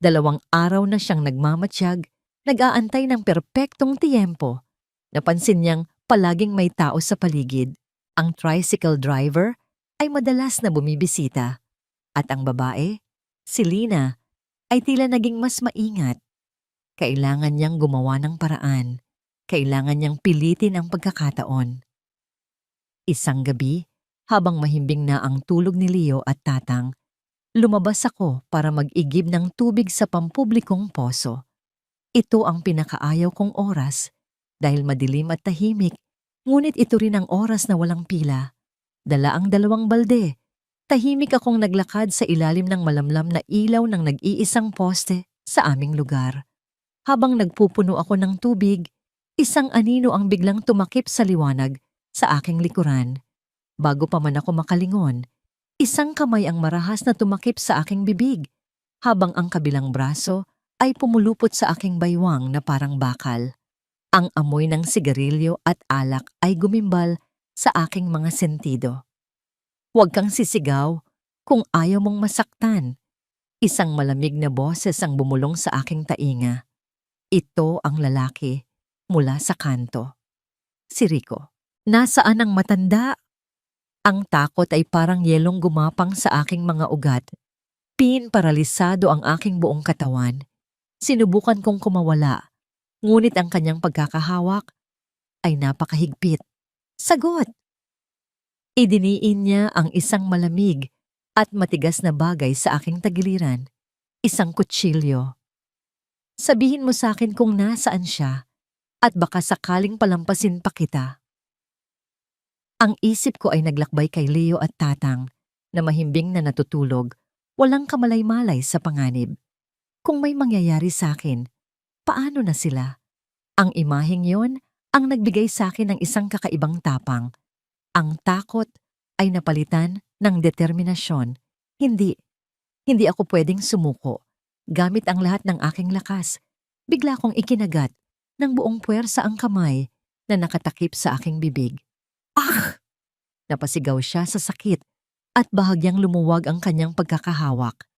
2 araw na siyang nagmamatsyag, nag-aantay ng perpektong tiyempo. Napansin niyang palaging may tao sa paligid. Ang tricycle driver ay madalas na bumibisita. At ang babae, si Lina, ay tila naging mas maingat. Kailangan niyang gumawa ng paraan. Kailangan niyang pilitin ang pagkakataon. Isang gabi, habang mahimbing na ang tulog ni Leo at Tatang, lumabas ako para mag-igib ng tubig sa pampublikong poso. Ito ang pinakaayaw kong oras dahil madilim at tahimik, ngunit ito rin ang oras na walang pila. Dala ang 2 balde. Tahimik akong naglakad sa ilalim ng malamlam na ilaw ng nag-iisang poste sa aming lugar. Habang nagpupuno ako ng tubig, isang anino ang biglang tumakip sa liwanag sa aking likuran. Bago pa man ako makalingon, isang kamay ang marahas na tumakip sa aking bibig, habang ang kabilang braso ay pumulupot sa aking baywang na parang bakal. Ang amoy ng sigarilyo at alak ay gumimbal sa aking mga sentido. Huwag kang sisigaw kung ayaw mong masaktan. Isang malamig na boses ang bumulong sa aking tainga. Ito ang lalaki mula sa kanto. Si Rico. Nasaan ang matanda? Ang takot ay parang yelong gumapang sa aking mga ugat. Paralisado ang aking buong katawan. Sinubukan kong kumawala, ngunit ang kanyang pagkakahawak ay napakahigpit. Sagot! Idiniin niya ang isang malamig at matigas na bagay sa aking tagiliran. Isang kutsilyo. Sabihin mo sa akin kung nasaan siya at baka sakaling palampasin pa kita. Ang isip ko ay naglakbay kay Leo at Tatang na mahimbing na natutulog, walang kamalay-malay sa panganib. Kung may mangyayari sa akin, paano na sila? Ang imaheng yon ang nagbigay sa akin ng isang kakaibang tapang. Ang takot ay napalitan ng determinasyon. Hindi ako pwedeng sumuko. Gamit ang lahat ng aking lakas, bigla kong ikinagat ng buong puwersa ang kamay na nakatakip sa aking bibig. Ah! Napasigaw siya sa sakit at bahagyang lumuwag ang kanyang pagkakahawak.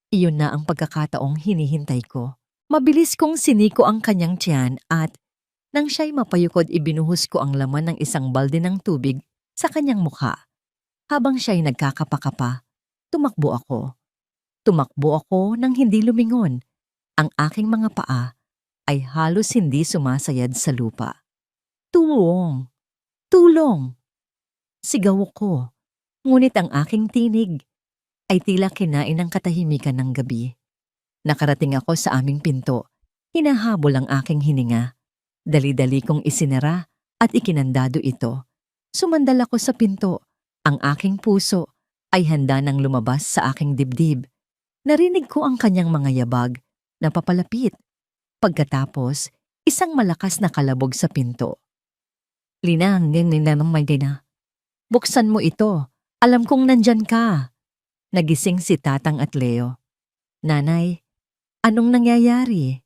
Iyon na ang pagkakataong hinihintay ko. Mabilis kong siniko ang kanyang tiyan at nang siya'y mapayukod ibinuhos ko ang laman ng isang balde ng tubig sa kanyang mukha. Habang siya'y nagkakapakapa, tumakbo ako. Tumakbo ako nang hindi lumingon. Ang aking mga paa ay halos hindi sumasayad sa lupa. Tulong! Tulong! Sigaw ko, ngunit ang aking tinig ay tila kinain ng katahimikan ng gabi. Nakarating ako sa aming pinto, hinahabol ang aking hininga. Dali-dali kong isinara at ikinandado ito. Sumandal ako sa pinto, ang aking puso ay handa nang lumabas sa aking dibdib. Narinig ko ang kanyang mga yabag na papalapit. Pagkatapos, isang malakas na kalabog sa pinto. Linang, na. Buksan mo ito. Alam kong nandyan ka. Nagising si Tatang at Leo. Nanay, anong nangyayari?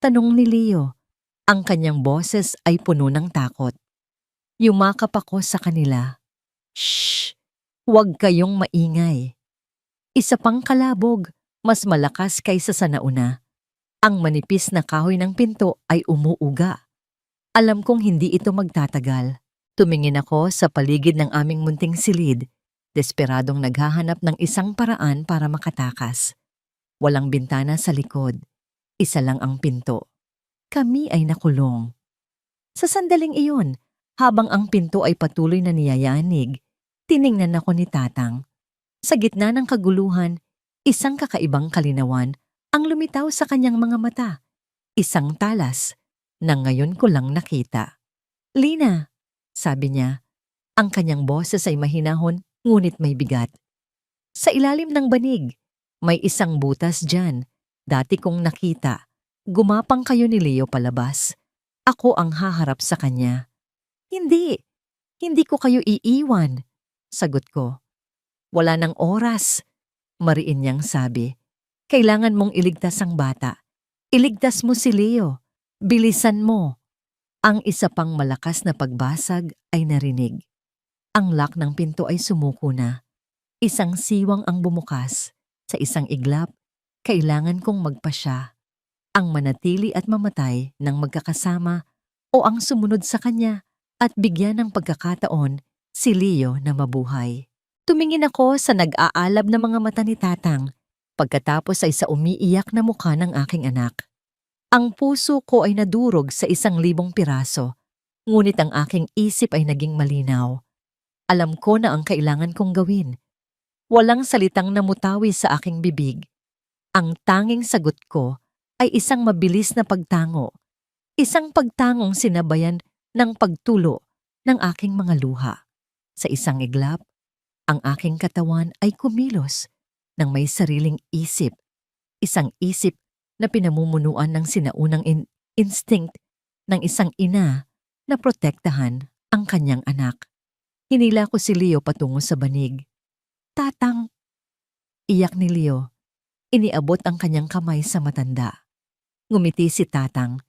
Tanong ni Leo. Ang kanyang boses ay puno ng takot. Yumakap ako sa kanila. Shh! Huwag kayong maingay. Isa pang kalabog, mas malakas kaysa sa nauna. Ang manipis na kahoy ng pinto ay umuuga. Alam kong hindi ito magtatagal. Tumingin ako sa paligid ng aming munting silid, desperadong naghahanap ng isang paraan para makatakas. Walang bintana sa likod. Isa lang ang pinto. Kami ay nakulong. Sa sandaling iyon, habang ang pinto ay patuloy na niyayanig, tiningnan ako ni Tatang. Sa gitna ng kaguluhan, isang kakaibang kalinawan ang lumitaw sa kanyang mga mata. Isang talas na ngayon ko lang nakita. Lina, sabi niya. Ang kanyang boses ay mahinahon ngunit may bigat. Sa ilalim ng banig, may isang butas dyan. Dati kong nakita. Gumapang kayo ni Leo palabas. Ako ang haharap sa kanya. Hindi ko kayo iiwan, sagot ko. Wala nang oras, mariin niyang sabi. Kailangan mong iligtas ang bata. Iligtas mo si Leo. Bilisan mo. Ang isa pang malakas na pagbasag ay narinig. Ang lock ng pinto ay sumuko na. Isang siwang ang bumukas. Sa isang iglap, kailangan kong magpasya. Ang manatili at mamatay ng magkakasama o ang sumunod sa kanya at bigyan ng pagkakataon si Leo na mabuhay. Tumingin ako sa nag-aalab na mga mata ni Tatang pagkatapos ay sa umiiyak na mukha ng aking anak. Ang puso ko ay nadurog sa 1,000 piraso, ngunit ang aking isip ay naging malinaw. Alam ko na ang kailangan kong gawin. Walang salitang namutawi sa aking bibig. Ang tanging sagot ko ay isang mabilis na pagtango. Isang pagtangong sinabayan ng pagtulo ng aking mga luha. Sa isang iglap, ang aking katawan ay kumilos ng may sariling isip. Isang isip na pinamumunuan ng sinaunang instinct ng isang ina na protektahan ang kanyang anak. Hinila ko si Leo patungo sa banig. Tatang! Iyak ni Leo. Iniabot ang kanyang kamay sa matanda. Ngumiti si Tatang.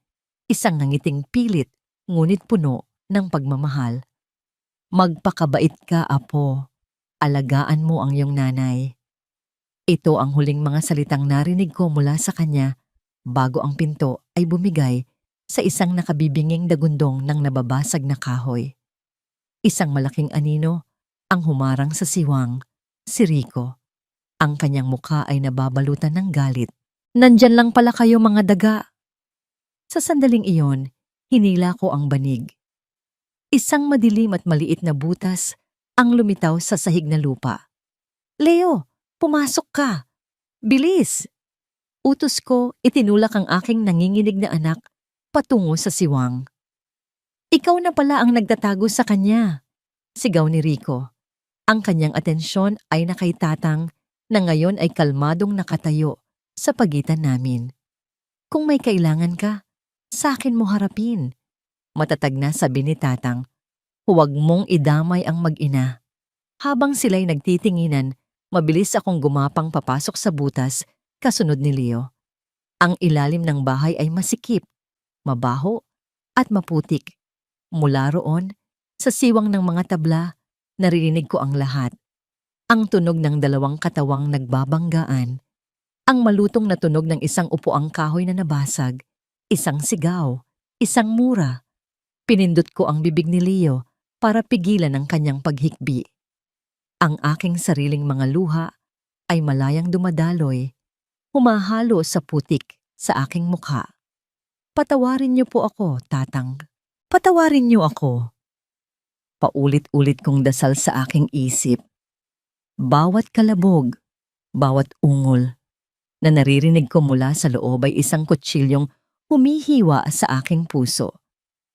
Isang nangiting pilit ngunit puno ng pagmamahal. Magpakabait ka, apo. Alagaan mo ang iyong nanay. Ito ang huling mga salitang narinig ko mula sa kanya bago ang pinto ay bumigay sa isang nakabibinging dagundong ng nababasag na kahoy. Isang malaking anino ang humarang sa siwang, si Rico. Ang kanyang mukha ay nababalutan ng galit. Nandyan lang pala kayo mga daga. Sa sandaling iyon, hinila ko ang banig. Isang madilim at maliit na butas ang lumitaw sa sahig na lupa. Leo, pumasok ka! Bilis! Utos ko, itinulak ang aking nanginginig na anak patungo sa siwang. Ikaw na pala ang nagtatago sa kanya, sigaw ni Rico. Ang kanyang atensyon ay nakay Tatang na ngayon ay kalmadong nakatayo sa pagitan namin. Kung may kailangan ka, sa akin mo harapin. Matatag na sabi ni Tatang, huwag mong idamay ang mag-ina. Habang sila'y nagtitinginan, mabilis akong gumapang papasok sa butas kasunod ni Leo. Ang ilalim ng bahay ay masikip, mabaho at maputik. Mula roon, sa siwang ng mga tabla, naririnig ko ang lahat. Ang tunog ng 2 katawang nagbabanggaan, ang malutong na tunog ng isang upuang kahoy na nabasag, isang sigaw, isang mura. Pinindot ko ang bibig ni Leo para pigilan ang kanyang paghikbi. Ang aking sariling mga luha ay malayang dumadaloy, humahalo sa putik sa aking mukha. Patawarin niyo po ako, Tatang. Patawarin niyo ako. Paulit-ulit kong dasal sa aking isip. Bawat kalabog, bawat ungol na naririnig ko mula sa loob ay isang kutsilyong humihiwa sa aking puso.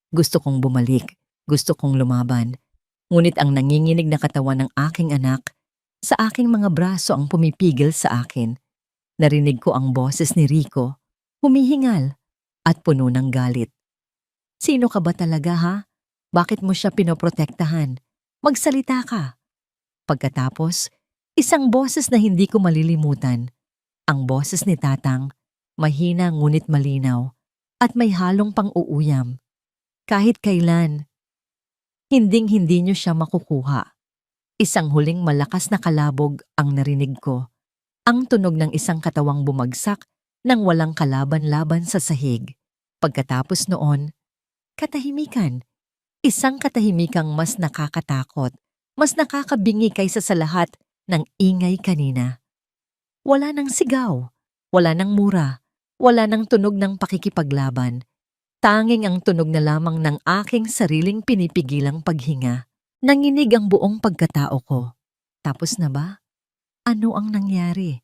Gusto kong bumalik, gusto kong lumaban. Ngunit ang nanginginig na katawan ng aking anak, sa aking mga braso ang pumipigil sa akin. Narinig ko ang boses ni Rico, humihingal at puno ng galit. Sino ka ba talaga, ha? Bakit mo siya pinoprotektahan? Magsalita ka. Pagkatapos, isang boses na hindi ko malilimutan. Ang boses ni Tatang, mahina ngunit malinaw, at may halong pang-uuyam. Kahit kailan, hinding-hindi niyo siya makukuha. Isang huling malakas na kalabog ang narinig ko. Ang tunog ng isang katawang bumagsak nang walang kalaban-laban sa sahig. Pagkatapos noon, katahimikan. Isang katahimikang mas nakakatakot, mas nakakabingi kaysa sa lahat ng ingay kanina. Wala nang sigaw, wala nang mura, wala nang tunog ng pakikipaglaban. Tanging ang tunog na lamang ng aking sariling pinipigilang paghinga. Nanginig ang buong pagkatao ko. Tapos na ba? Ano ang nangyari?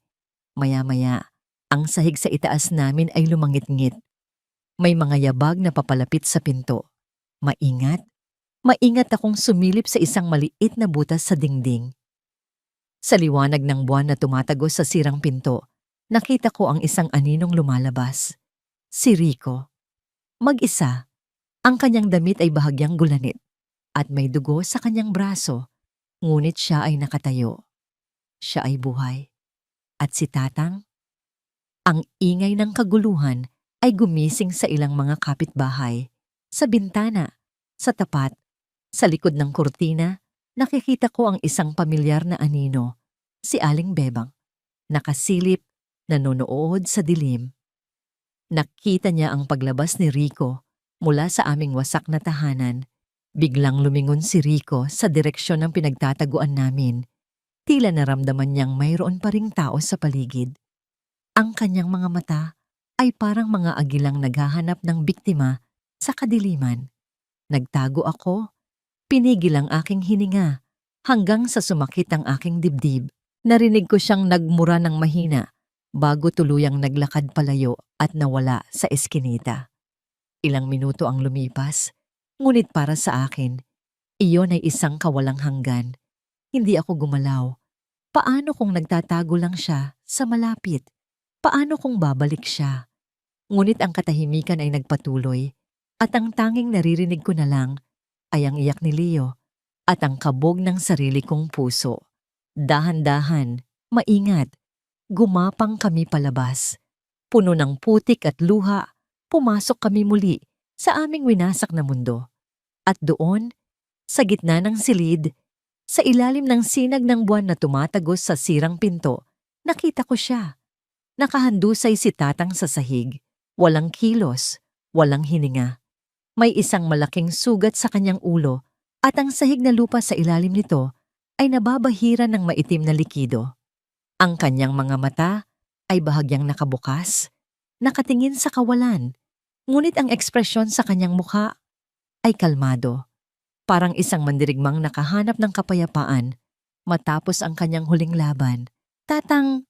Maya-maya, ang sahig sa itaas namin ay lumangit-ngit. May mga yabag na papalapit sa pinto. Maingat, maingat akong sumilip sa isang maliit na butas sa dingding. Sa liwanag ng buwan na tumatagos sa sirang pinto, nakita ko ang isang aninong lumalabas. Si Rico. Mag-isa, ang kanyang damit ay bahagyang gulanit at may dugo sa kanyang braso, ngunit siya ay nakatayo. Siya ay buhay. At si Tatang? Ang ingay ng kaguluhan ay gumising sa ilang mga kapitbahay. Sa bintana, sa tapat, sa likod ng kurtina, nakikita ko ang isang pamilyar na anino, si Aling Bebang, nakasilip, nanonood sa dilim. Nakita niya ang paglabas ni Rico mula sa aming wasak na tahanan. Biglang lumingon si Rico sa direksyon ng pinagtataguan namin. Tila naramdaman niyang mayroon pa ring tao sa paligid. Ang kanyang mga mata ay parang mga agilang naghahanap ng biktima sa kadiliman. Nagtago ako, pinigil ang aking hininga hanggang sa sumakit ang aking dibdib. Narinig ko siyang nagmura ng mahina bago tuluyang naglakad palayo at nawala sa eskinita. Ilang minuto ang lumipas, ngunit para sa akin, iyon ay isang kawalang hanggan. Hindi ako gumalaw. Paano kung nagtatago lang siya sa malapit? Paano kung babalik siya? Ngunit ang katahimikan ay nagpatuloy at ang tanging naririnig ko na lang ay ang iyak ni Leo at ang kabog ng sarili kong puso. Dahan-dahan, maingat, gumapang kami palabas. Puno ng putik at luha, pumasok kami muli sa aming winasak na mundo. At doon, sa gitna ng silid, sa ilalim ng sinag ng buwan na tumatagos sa sirang pinto, nakita ko siya. Nakahandusay si Tatang sa sahig, walang kilos, walang hininga. May isang malaking sugat sa kanyang ulo at ang sahig na lupa sa ilalim nito ay nababahira ng maitim na likido. Ang kanyang mga mata ay bahagyang nakabukas, nakatingin sa kawalan, ngunit ang ekspresyon sa kanyang mukha ay kalmado. Parang isang mandirigmang nakahanap ng kapayapaan matapos ang kanyang huling laban. Tatang,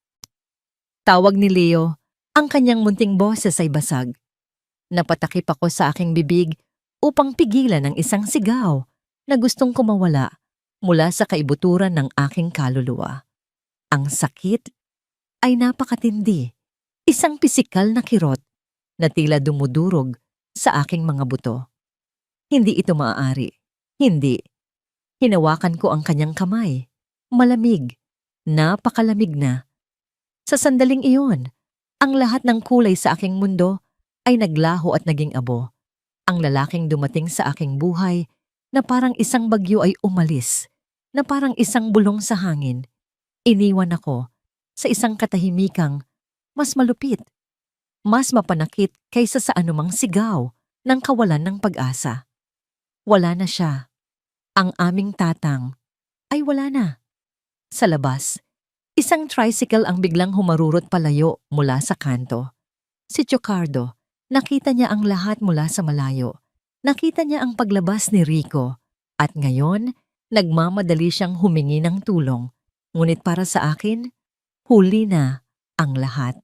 tawag ni Leo, ang kanyang munting boses ay basag. Napatakip ako sa aking bibig upang pigilan ang isang sigaw na gustong kumawala mula sa kaibuturan ng aking kaluluwa. Ang sakit ay napakatindi, isang pisikal na kirot na tila dumudurog sa aking mga buto. Hindi ito maaari. Hindi. Hinawakan ko ang kanyang kamay. Malamig. Napakalamig na. Sa sandaling iyon, ang lahat ng kulay sa aking mundo ay naglaho at naging abo. Ang lalaking dumating sa aking buhay na parang isang bagyo ay umalis, na parang isang bulong sa hangin. Iniwan ako sa isang katahimikang mas malupit, mas mapanakit kaysa sa anumang sigaw ng kawalan ng pag-asa. Wala na siya. Ang aming Tatang ay wala na. Sa labas, isang tricycle ang biglang humarurot palayo mula sa kanto. Si Chocardo, nakita niya ang lahat mula sa malayo. Nakita niya ang paglabas ni Rico. At ngayon, nagmamadali siyang humingi ng tulong. Ngunit para sa akin, huli na ang lahat.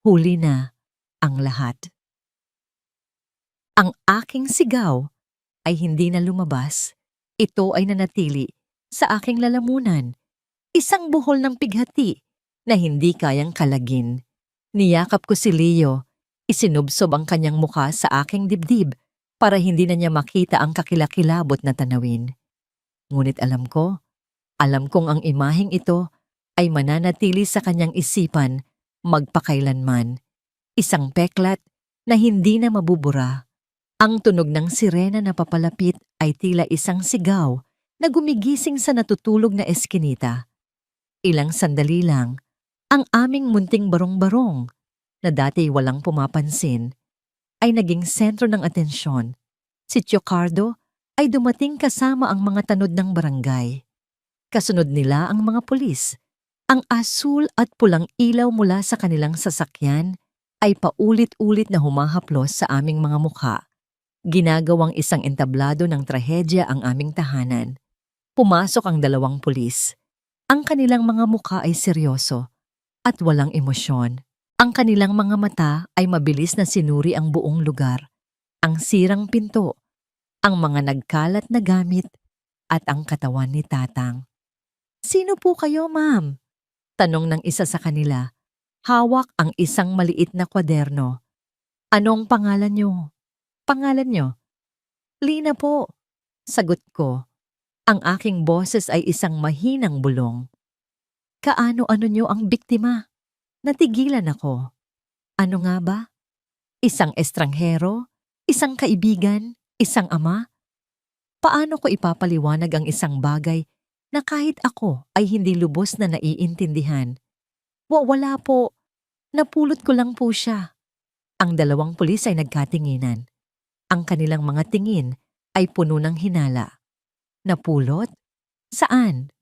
Huli na ang lahat. Ang aking sigaw ay hindi na lumabas. Ito ay nanatili sa aking lalamunan. Isang buhol ng pighati na hindi kayang kalagin. Niyakap ko si Leo. Isinubsob ang kanyang muka sa aking dibdib para hindi na niya makita ang kakilakilabot na tanawin. Ngunit alam kong ang imaheng ito ay mananatili sa kanyang isipan magpakailanman. Isang peklat na hindi na mabubura. Ang tunog ng sirena na papalapit ay tila isang sigaw na gumigising sa natutulog na eskinita. Ilang sandali lang, ang aming munting barong-barong na dati walang pumapansin ay naging sentro ng atensyon. Si Chocardo ay dumating kasama ang mga tanod ng barangay. Kasunod nila ang mga pulis. Ang asul at pulang ilaw mula sa kanilang sasakyan ay paulit-ulit na humahaplos sa aming mga mukha. Ginagawang isang entablado ng trahedya ang aming tahanan. Pumasok ang 2 pulis. Ang kanilang mga mukha ay seryoso at walang emosyon. Ang kanilang mga mata ay mabilis na sinuri ang buong lugar. Ang sirang pinto, ang mga nagkalat na gamit, at ang katawan ni Tatang. "Sino po kayo, ma'am?" Tanong ng isa sa kanila. Hawak ang isang maliit na kwaderno. "Anong pangalan nyo?" "Pangalan nyo?" "Lina po." Sagot ko. Ang aking boses ay isang mahinang bulong. "Kaano-ano nyo ang biktima?" Natigilan ako. Ano nga ba? Isang estranghero? Isang kaibigan? Isang ama? Paano ko ipapaliwanag ang isang bagay na kahit ako ay hindi lubos na naiintindihan? Wala po. Napulot ko lang po siya. Ang 2 pulis ay nagkatinginan. Ang kanilang mga tingin ay puno ng hinala. Napulot? Saan?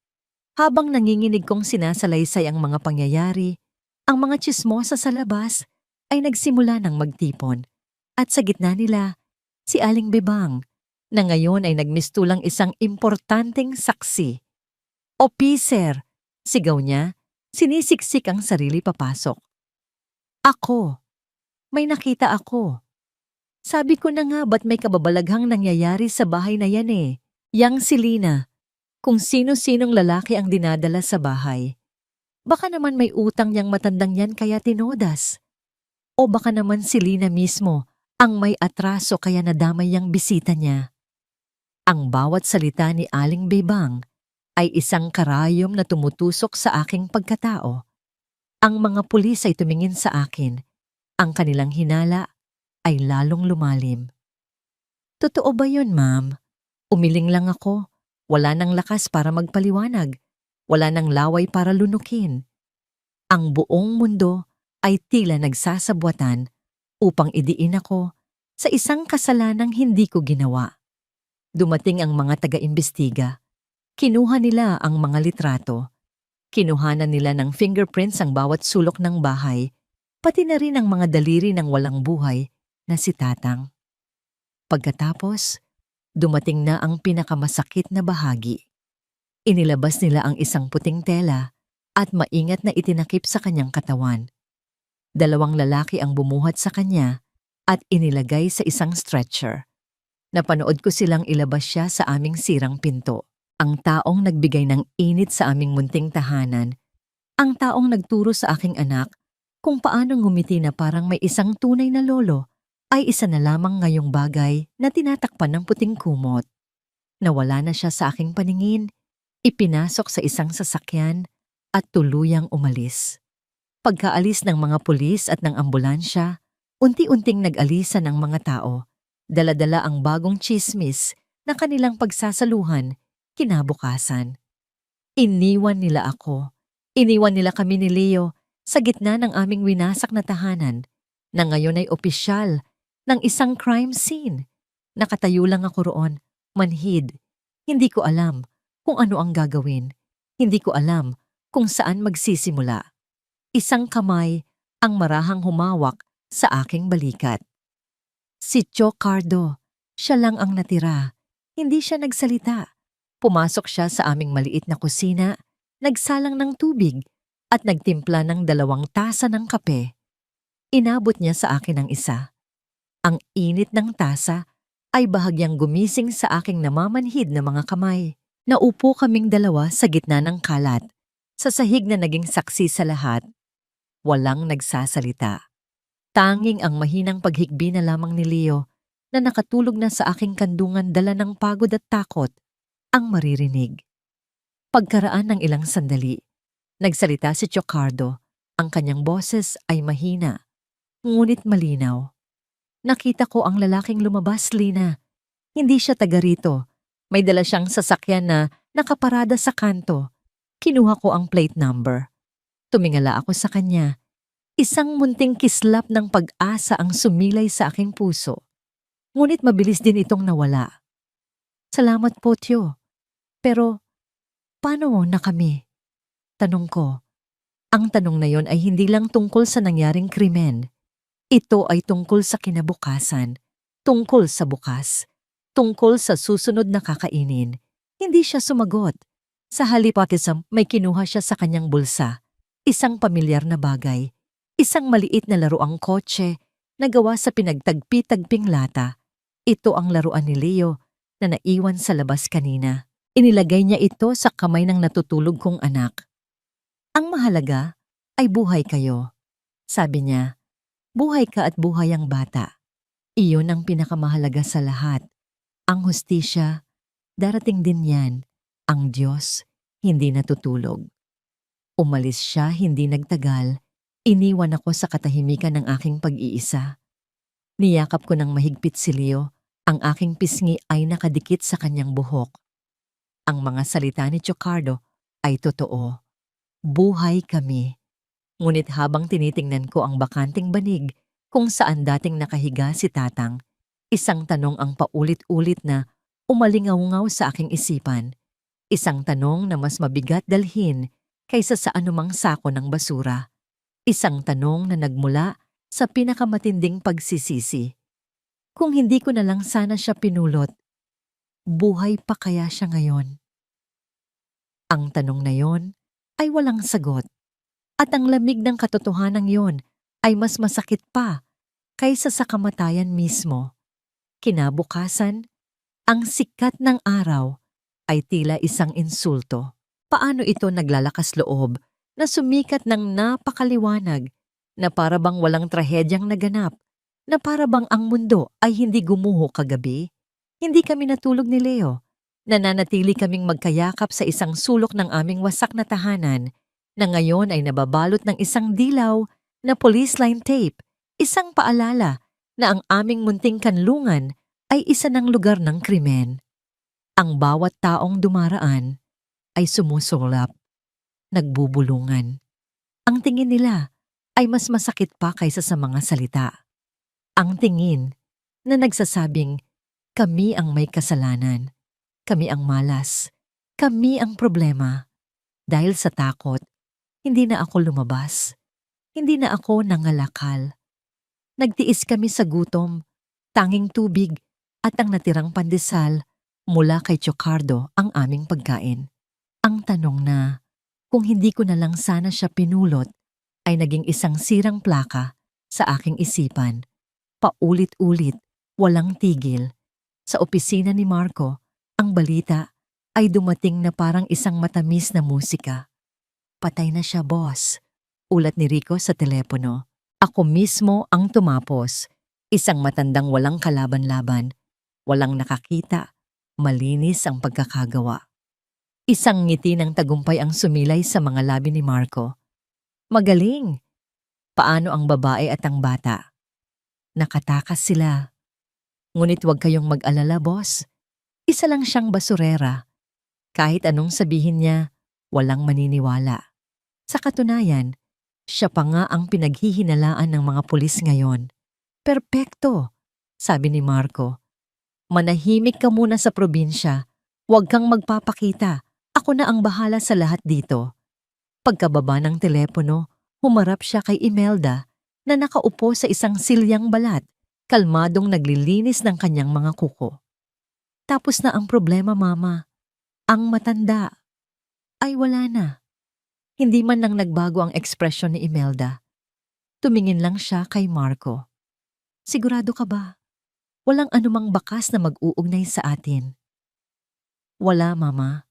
Habang nanginginig kong sinasalaysay ang mga pangyayari, ang mga tsismosa sa labas ay nagsimula ng magtipon. At sa gitna nila, si Aling Bebang, na ngayon ay nagmistulang isang importanteng saksi. "Opiser!" Sigaw niya, sinisiksik ang sarili papasok. Ako. May nakita ako. Sabi ko na nga ba't may kababalaghang nangyayari sa bahay na yan eh. Yang si Lina. Kung sino-sinong lalaki ang dinadala sa bahay. Baka naman may utang niyang matandang yan kaya tinodas. O baka naman si Lina mismo ang may atraso kaya nadamay yang bisita niya. Ang bawat salita ni Aling Bebang ay isang karayom na tumutusok sa aking pagkatao. Ang mga pulis ay tumingin sa akin. Ang kanilang hinala ay lalong lumalim. "Totoo ba yun, ma'am?" Umiling lang ako. Wala nang lakas para magpaliwanag. Wala nang laway para lunukin. Ang buong mundo ay tila nagsasabwatan upang idiin ako sa isang kasalanang hindi ko ginawa. Dumating ang mga taga-imbestiga. Kinuha nila ang mga litrato. Kinuhanan nila ng fingerprints ang bawat sulok ng bahay, pati na rin ang mga daliri ng walang buhay na si Tatang. Pagkatapos, dumating na ang pinakamasakit na bahagi. Inilabas nila ang isang puting tela at maingat na itinakip sa kanyang katawan. 2 lalaki ang bumuhat sa kanya at inilagay sa isang stretcher. Napanood ko silang ilabas siya sa aming sirang pinto. Ang taong nagbigay ng init sa aming munting tahanan. Ang taong nagturo sa aking anak kung paano ngumiti na parang may isang tunay na lolo ay isa na lamang ngayong bagay na tinatakpan ng puting kumot. Nawala na siya sa aking paningin. Ipinasok sa isang sasakyan at tuluyang umalis. Pagkaalis ng mga pulis at ng ambulansya, unti-unting nag-alisan ang mga tao. Dala-dala ang bagong tsismis na kanilang pagsasaluhan kinabukasan. Iniwan nila ako. Iniwan nila kami ni Leo sa gitna ng aming winasak na tahanan na ngayon ay opisyal ng isang crime scene. Nakatayo lang ako roon, manhid. Hindi ko alam kung ano ang gagawin. Hindi ko alam kung saan magsisimula. Isang kamay ang marahang humawak sa aking balikat. Si Joe Cardo, siya lang ang natira. Hindi siya nagsalita. Pumasok siya sa aming maliit na kusina, nagsalang ng tubig at nagtimpla ng 2 tasa ng kape. Inabot niya sa akin ang isa. Ang init ng tasa ay bahagyang gumising sa aking namamanhid na mga kamay. Naupo kaming dalawa sa gitna ng kalat, sa sahig na naging saksi sa lahat. Walang nagsasalita. Tanging ang mahinang paghigbi na lamang ni Leo na nakatulog na sa aking kandungan dala ng pagod at takot ang maririnig. Pagkaraan ng ilang sandali, nagsalita si Chocardo. Ang kanyang boses ay mahina, ngunit malinaw. Nakita ko ang lalaking lumabas, Lina. Hindi siya taga rito. May dala siyang sasakyan na nakaparada sa kanto. Kinuha ko ang plate number. Tumingala ako sa kanya. Isang munting kislap ng pag-asa ang sumilay sa aking puso. Ngunit mabilis din itong nawala. Salamat po, Tio. Pero, paano na kami? Tanong ko. Ang tanong na yon ay hindi lang tungkol sa nangyaring krimen. Ito ay tungkol sa kinabukasan, tungkol sa bukas, tungkol sa susunod na kakainin. Hindi siya sumagot. Sa halip may kinuha siya sa kanyang bulsa. Isang pamilyar na bagay. Isang maliit na laruang kotse na gawa sa pinagtagpi-tagping lata. Ito ang laruan ni Leo na naiwan sa labas kanina. Inilagay niya ito sa kamay ng natutulog kong anak. Ang mahalaga ay buhay kayo. Sabi niya, buhay ka at buhay ang bata. Iyon ang pinakamahalaga sa lahat. Ang hustisya, darating din yan. Ang Diyos, hindi natutulog. Umalis siya, hindi nagtagal. Iniwan ako sa katahimikan ng aking pag-iisa. Niyakap ko ng mahigpit si Leo. Ang aking pisngi ay nakadikit sa kanyang buhok. Ang mga salita ni Chocardo ay totoo. Buhay kami. Ngunit habang tinitingnan ko ang bakanting banig kung saan dating nakahiga si Tatang, isang tanong ang paulit-ulit na umalingaw-ngaw sa aking isipan. Isang tanong na mas mabigat dalhin kaysa sa anumang sako ng basura. Isang tanong na nagmula sa pinakamatinding pagsisisi. Kung hindi ko na lang sana siya pinulot, buhay pa kaya siya ngayon? Ang tanong na yon ay walang sagot. At ang lamig ng katotohanan yon ay mas masakit pa kaysa sa kamatayan mismo. Kinabukasan, ang sikat ng araw ay tila isang insulto. Paano ito naglalakas loob na sumikat ng napakaliwanag, na parabang walang trahedyang naganap, na parabang ang mundo ay hindi gumuho kagabi? Hindi kami natulog ni Leo. Nananatili kaming magkayakap sa isang sulok ng aming wasak na tahanan na ngayon ay nababalot ng isang dilaw na police line tape, isang paalala na ang aming munting kanlungan ay isa ng lugar ng krimen. Ang bawat taong dumaraan ay sumusulap, nagbubulungan. Ang tingin nila ay mas masakit pa kaysa sa mga salita. Ang tingin na nagsasabing, kami ang may kasalanan, kami ang malas, kami ang problema. Dahil sa takot, hindi na ako lumabas, hindi na ako nangalakal. Nagtiis kami sa gutom, tanging tubig at ang natirang pandesal mula kay Chocardo ang aming pagkain. Ang tanong na, kung hindi ko na lang sana siya pinulot, ay naging isang sirang plaka sa aking isipan. Paulit-ulit, walang tigil. Sa opisina ni Marco, ang balita ay dumating na parang isang matamis na musika. Patay na siya, boss. Ulat ni Rico sa telepono. Ako mismo ang tumapos. Isang matandang walang kalaban-laban. Walang nakakita. Malinis ang pagkakagawa. Isang ngiti ng tagumpay ang sumilay sa mga labi ni Marco. Magaling! Paano ang babae at ang bata? Nakatakas sila. Ngunit huwag kayong mag-alala, boss. Isa lang siyang basurera. Kahit anong sabihin niya, walang maniniwala. Sa katunayan, siya pa nga ang pinaghihinalaan ng mga pulis ngayon. Perpekto, sabi ni Marco. Manahimik ka muna sa probinsya. Huwag kang magpapakita. Ako na ang bahala sa lahat dito. Pagkababa ng telepono, humarap siya kay Imelda na nakaupo sa isang silyang balat, kalmadong naglilinis ng kanyang mga kuko. Tapos na ang problema, Mama. Ang matanda ay wala na. Hindi man lang nagbago ang ekspresyon ni Imelda. Tumingin lang siya kay Marco. Sigurado ka ba? Walang anumang bakas na mag-uugnay sa atin. Wala, Mama.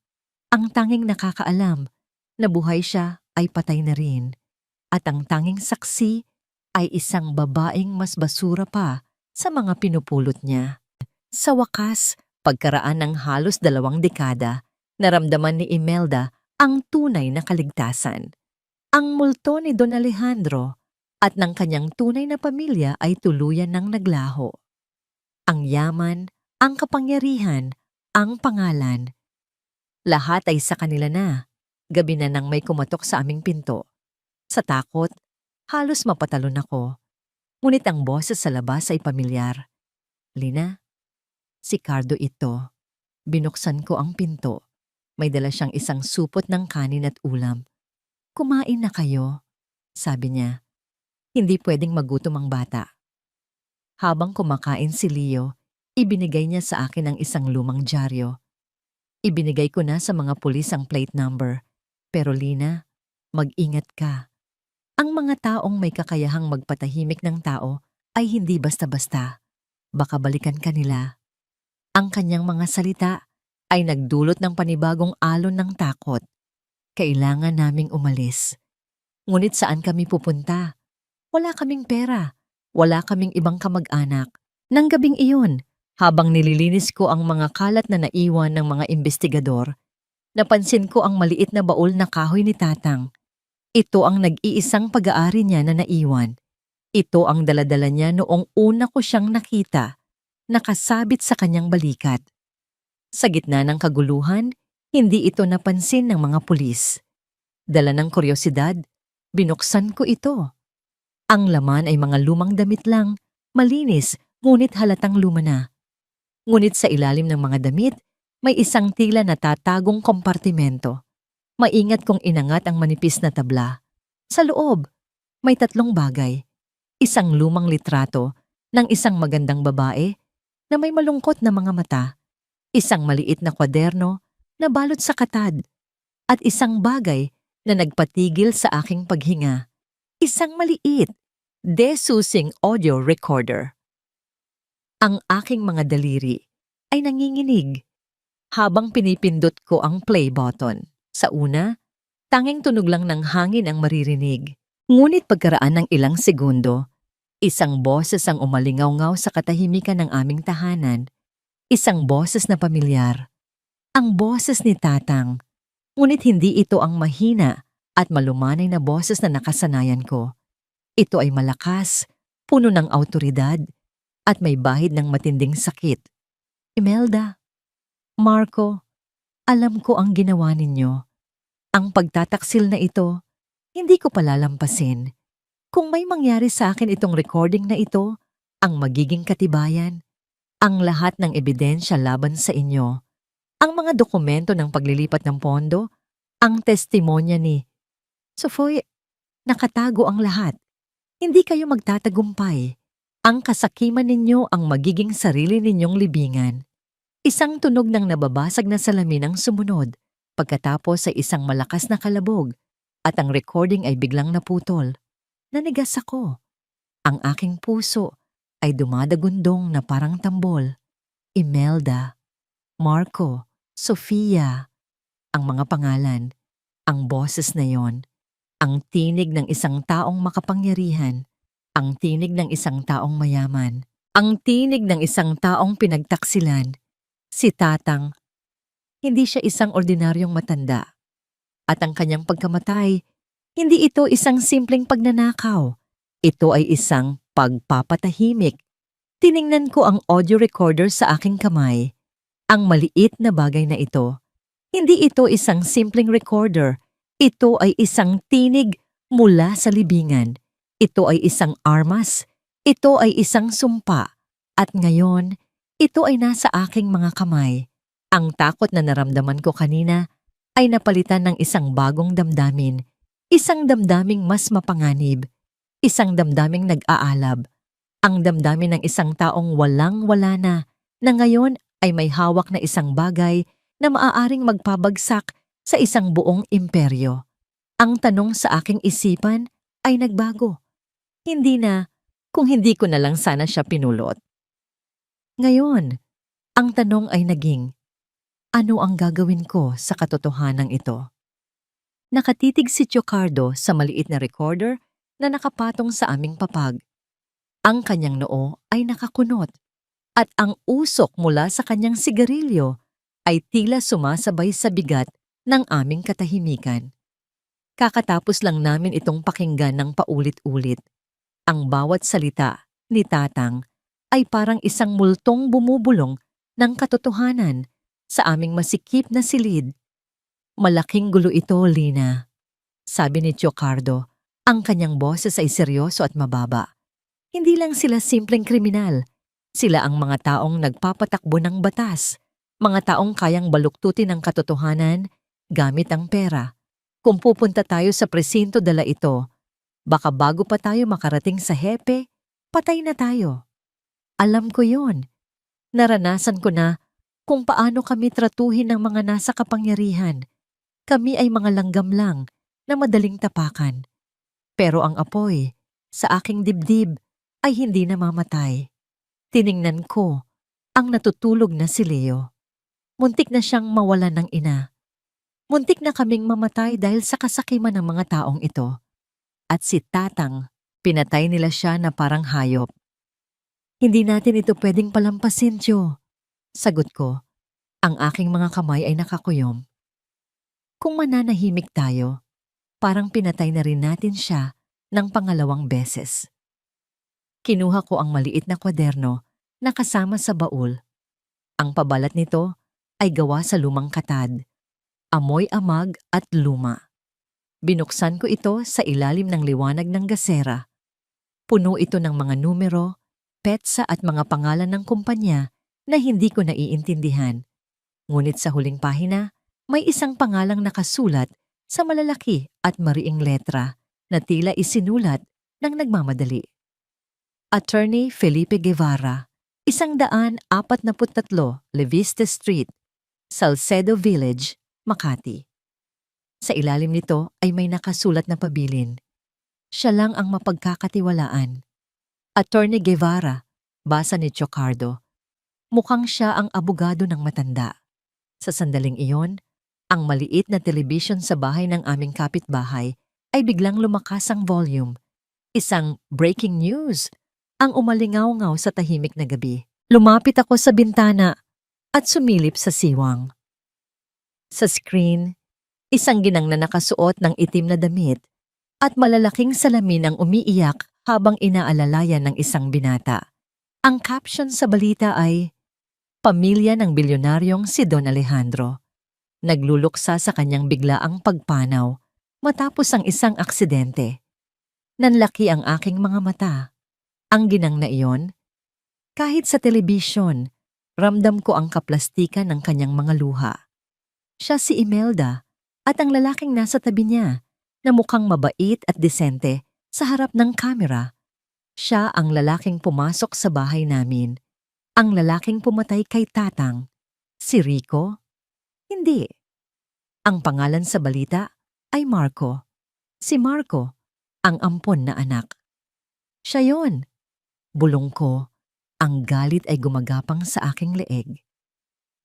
Ang tanging nakakaalam na buhay siya ay patay na rin. At ang tanging saksi ay isang babaeng mas basura pa sa mga pinupulot niya. Sa wakas, pagkaraan ng halos 2 dekada, naramdaman ni Imelda ang tunay na kaligtasan. Ang multo ni Don Alejandro at ng kanyang tunay na pamilya ay tuluyan ng naglaho. Ang yaman, ang kapangyarihan, ang pangalan. Lahat ay sa kanila na. Gabi na nang may kumatok sa aming pinto. Sa takot, halos mapatalon ako. Ngunit ang boses sa labas ay pamilyar. Lina, si Cardo ito. Binuksan ko ang pinto. May dala siyang isang supot ng kanin at ulam. Kumain na kayo, sabi niya. Hindi pwedeng magutom ang bata. Habang kumakain si Leo, ibinigay niya sa akin ang isang lumang dyaryo. Ibinigay ko na sa mga pulis ang plate number. Pero Lina, mag-ingat ka. Ang mga taong may kakayahang magpatahimik ng tao ay hindi basta-basta. Baka balikan ka nila. Ang kanyang mga salita ay nagdulot ng panibagong alon ng takot. Kailangan naming umalis. Ngunit saan kami pupunta? Wala kaming pera. Wala kaming ibang kamag-anak. Nang gabing iyon, habang nililinis ko ang mga kalat na naiwan ng mga investigador, napansin ko ang maliit na baul na kahoy ni Tatang. Ito ang nag-iisang pag-aari niya na naiwan. Ito ang daladala niya noong una ko siyang nakita, nakasabit sa kanyang balikat. Sa gitna ng kaguluhan, hindi ito napansin ng mga pulis. Dala ng kuryosidad, binuksan ko ito. Ang laman ay mga lumang damit lang, malinis, ngunit halatang luma na. Ngunit sa ilalim ng mga damit, may isang tila na tatagong kompartimento. Maingat kong inangat ang manipis na tabla. Sa loob, may 3 bagay. Isang lumang litrato ng isang magandang babae na may malungkot na mga mata. Isang maliit na kwaderno na balot sa katad. At isang bagay na nagpatigil sa aking paghinga. Isang maliit, desusing audio recorder. Ang aking mga daliri ay nanginginig habang pinipindot ko ang play button. Sa una, tanging tunog lang ng hangin ang maririnig. Ngunit pagkaraan ng ilang segundo, isang boses ang umalingaw-ngaw sa katahimikan ng aming tahanan. Isang boses na pamilyar. Ang boses ni Tatang. Ngunit hindi ito ang mahina at malumanay na boses na nakasanayan ko. Ito ay malakas, puno ng awtoridad, at may bahid ng matinding sakit. Imelda, Marco, alam ko ang ginawa ninyo. Ang pagtataksil na ito, hindi ko palalampasin. Kung may mangyari sa akin itong recording na ito, ang magiging katibayan, ang lahat ng ebidensya laban sa inyo, ang mga dokumento ng paglilipat ng pondo, ang testimonya ni Sofoy, nakatago ang lahat. Hindi kayo magtatagumpay. Ang kasakiman ninyo ang magiging sarili ninyong libingan. Isang tunog ng nababasag na salamin ang sumunod, pagkatapos ay isang malakas na kalabog, at ang recording ay biglang naputol. Nanigas ako. Ang aking puso ay dumadagundong na parang tambol. Imelda, Marco, Sofia, ang mga pangalan, ang boses na yon, ang tinig ng isang taong makapangyarihan, ang tinig ng isang taong mayaman, ang tinig ng isang taong pinagtaksilan. Si Tatang, hindi siya isang ordinaryong matanda. At ang kanyang pagkamatay, hindi ito isang simpleng pagnanakaw. Ito ay isang pagpapatahimik. Tiningnan ko ang audio recorder sa aking kamay. Ang maliit na bagay na ito, hindi ito isang simpleng recorder. Ito ay isang tinig mula sa libingan. Ito ay isang armas. Ito ay isang sumpa. At ngayon, ito ay nasa aking mga kamay. Ang takot na naramdaman ko kanina ay napalitan ng isang bagong damdamin, isang damdaming mas mapanganib, isang damdaming nag-aalab, ang damdamin ng isang taong walang-wala na ngayon ay may hawak na isang bagay na maaaring magpabagsak sa isang buong imperyo. Ang tanong sa aking isipan ay nagbago. Hindi na kung hindi ko na lang sana siya pinulot. Ngayon, ang tanong ay naging, ano ang gagawin ko sa katotohanan ito? Nakatitig si Chocardo sa maliit na recorder na nakapatong sa aming papag. Ang kanyang noo ay nakakunot at ang usok mula sa kanyang sigarilyo ay tila sumasabay sa bigat ng aming katahimikan. Kakatapos lang namin itong pakinggan ng paulit-ulit. Ang bawat salita ni Tatang ay parang isang multong bumubulong ng katotohanan sa aming masikip na silid. Malaking gulo ito, Lina, sabi ni Chocardo. Ang kanyang boses ay seryoso at mababa. Hindi lang sila simpleng kriminal. Sila ang mga taong nagpapatakbo ng batas, mga taong kayang baluktutin ang katotohanan gamit ang pera. Kung pupunta tayo sa presinto dala ito, baka bago pa tayo makarating sa hepe, patay na tayo. Alam ko yon. Naranasan ko na kung paano kami tratuhin ng mga nasa kapangyarihan. Kami ay mga langgam lang na madaling tapakan. Pero ang apoy sa aking dibdib ay hindi namamatay. Tiningnan ko ang natutulog na si Leo. Muntik na siyang mawalan ng ina. Muntik na kaming mamatay dahil sa kasakiman ng mga taong ito. At si Tatang, pinatay nila siya na parang hayop. Hindi natin ito pwedeng palampasin, Tio. Sagot ko, ang aking mga kamay ay nakakuyom. Kung mananahimik tayo, parang pinatay na rin natin siya ng pangalawang beses. Kinuha ko ang maliit na kwaderno na kasama sa baul. Ang pabalat nito ay gawa sa lumang katad, amoy amag at luma. Binuksan ko ito sa ilalim ng liwanag ng gasera. Puno ito ng mga numero, petsa at mga pangalan ng kumpanya na hindi ko naiintindihan. Ngunit sa huling pahina, may isang pangalang nakasulat sa malalaki at mariing letra na tila isinulat ng nagmamadali. Attorney Felipe Guevara, 143 Leviste Street, Salcedo Village, Makati. Sa ilalim nito ay may nakasulat na pabilin. Siya lang ang mapagkakatiwalaan. Attorney Guevara, basa ni Chocardo. Mukhang siya ang abogado ng matanda. Sa sandaling iyon, ang maliit na television sa bahay ng aming kapitbahay ay biglang lumakas ang volume. Isang breaking news ang umalingaw-ngaw sa tahimik na gabi. Lumapit ako sa bintana at sumilip sa siwang. Sa screen, isang ginang na nakasuot ng itim na damit at malalaking salamin ang umiiyak habang inaalalayan ng isang binata. Ang caption sa balita ay, Pamilya ng bilyonaryong si Don Alejandro. Nagluluksa sa kanyang biglaang pagpanaw matapos ang isang aksidente. Nanlaki ang aking mga mata. Ang ginang na iyon, kahit sa telebisyon, ramdam ko ang kaplastikan ng kanyang mga luha. Siya si Imelda at ang lalaking nasa tabi niya na mukhang mabait at desente sa harap ng kamera. Siya ang lalaking pumasok sa bahay namin. Ang lalaking pumatay kay Tatang. Si Rico? Hindi. Ang pangalan sa balita ay Marco. Si Marco, ang ampon na anak. Siya yon. Bulong ko, ang galit ay gumagapang sa aking leeg.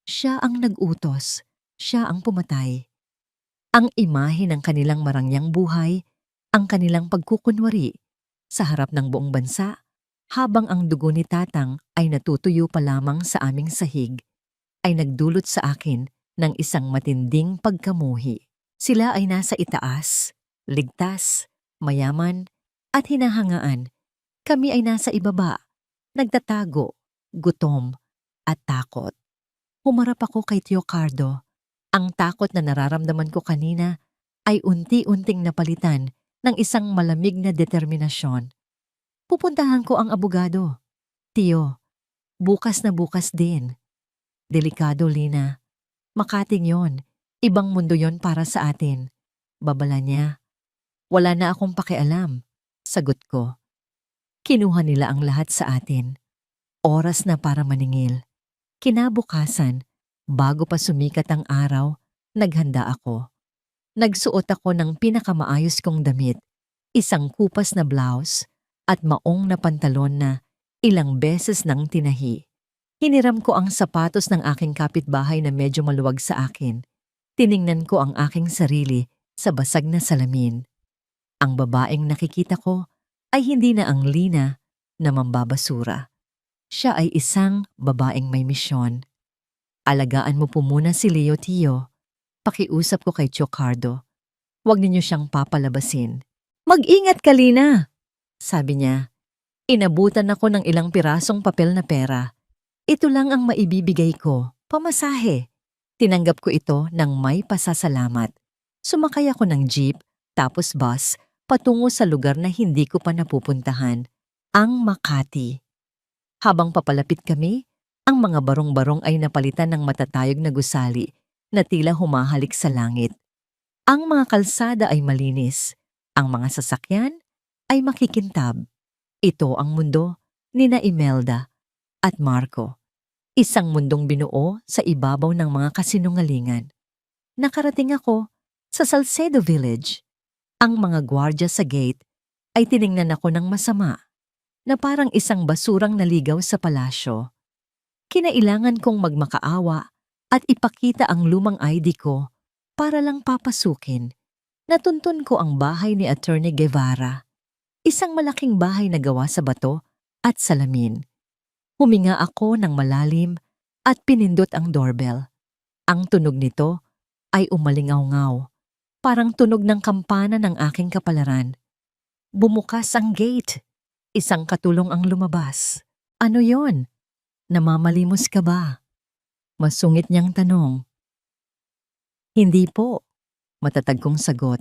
Siya ang nag-utos, siya ang pumatay. Ang imahe ng kanilang marangyang buhay, ang kanilang pagkukunwari sa harap ng buong bansa, habang ang dugo ni Tatang ay natutuyo pa lamang sa aming sahig, ay nagdulot sa akin ng isang matinding pagkamuhi. Sila ay nasa itaas, ligtas, mayaman, at hinahangaan. Kami ay nasa ibaba, nagtatago, gutom, at takot. Humarap ako kay Chocardo. Ang takot na nararamdaman ko kanina ay unti-unting napalitan ng isang malamig na determinasyon. Pupuntahan ko ang abogado. Tio, bukas na bukas din. Delikado, Lina. Makating yon. Ibang mundo yon para sa atin. Babala niya. Wala na akong pakialam. Sagot ko. Kinuha nila ang lahat sa atin. Oras na para maningil. Kinabukasan, bago pa sumikat ang araw, naghanda ako. Nagsuot ako ng pinakamaayos kong damit, isang kupas na blouse at maong na pantalon na ilang beses nang tinahi. Hiniram ko ang sapatos ng aking kapitbahay na medyo maluwag sa akin. Tiningnan ko ang aking sarili sa basag na salamin. Ang babaeng nakikita ko ay hindi na ang Lina na mambabasura. Siya ay isang babaeng may misyon. Alagaan mo po muna si Leo, Tio. Pakiusap ko kay Chocardo. Huwag ninyo siyang papalabasin. Mag-ingat ka, Lina, sabi niya. Inabutan ako ng ilang pirasong papel na pera. Ito lang ang maibibigay ko, pamasahe. Tinanggap ko ito ng may pasasalamat. Sumakay ako ng jeep, tapos bus, patungo sa lugar na hindi ko pa napupuntahan, ang Makati. Habang papalapit kami, ang mga barong-barong ay napalitan ng matatayog na gusali na tila humahalik sa langit. Ang mga kalsada ay malinis, ang mga sasakyan ay makikintab. Ito ang mundo ni na Imelda at Marco. Isang mundong binuo sa ibabaw ng mga kasinungalingan. Nakarating ako sa Salcedo Village. Ang mga gwardya sa gate ay tiningnan ako ng masama, na parang isang basurang naligaw sa palasyo. Kinailangan kong magmakaawa at ipakita ang lumang ID ko para lang papasukin. Natuntun ko ang bahay ni Attorney Guevara, isang malaking bahay na gawa sa bato at salamin. Huminga ako ng malalim at pinindot ang doorbell. Ang tunog nito ay umalingaw-ngaw, parang tunog ng kampana ng aking kapalaran. Bumukas ang gate. Isang katulong ang lumabas. Ano yon? Namamalimos ka ba? Masungit niyang tanong. Hindi po, matatag kong sagot.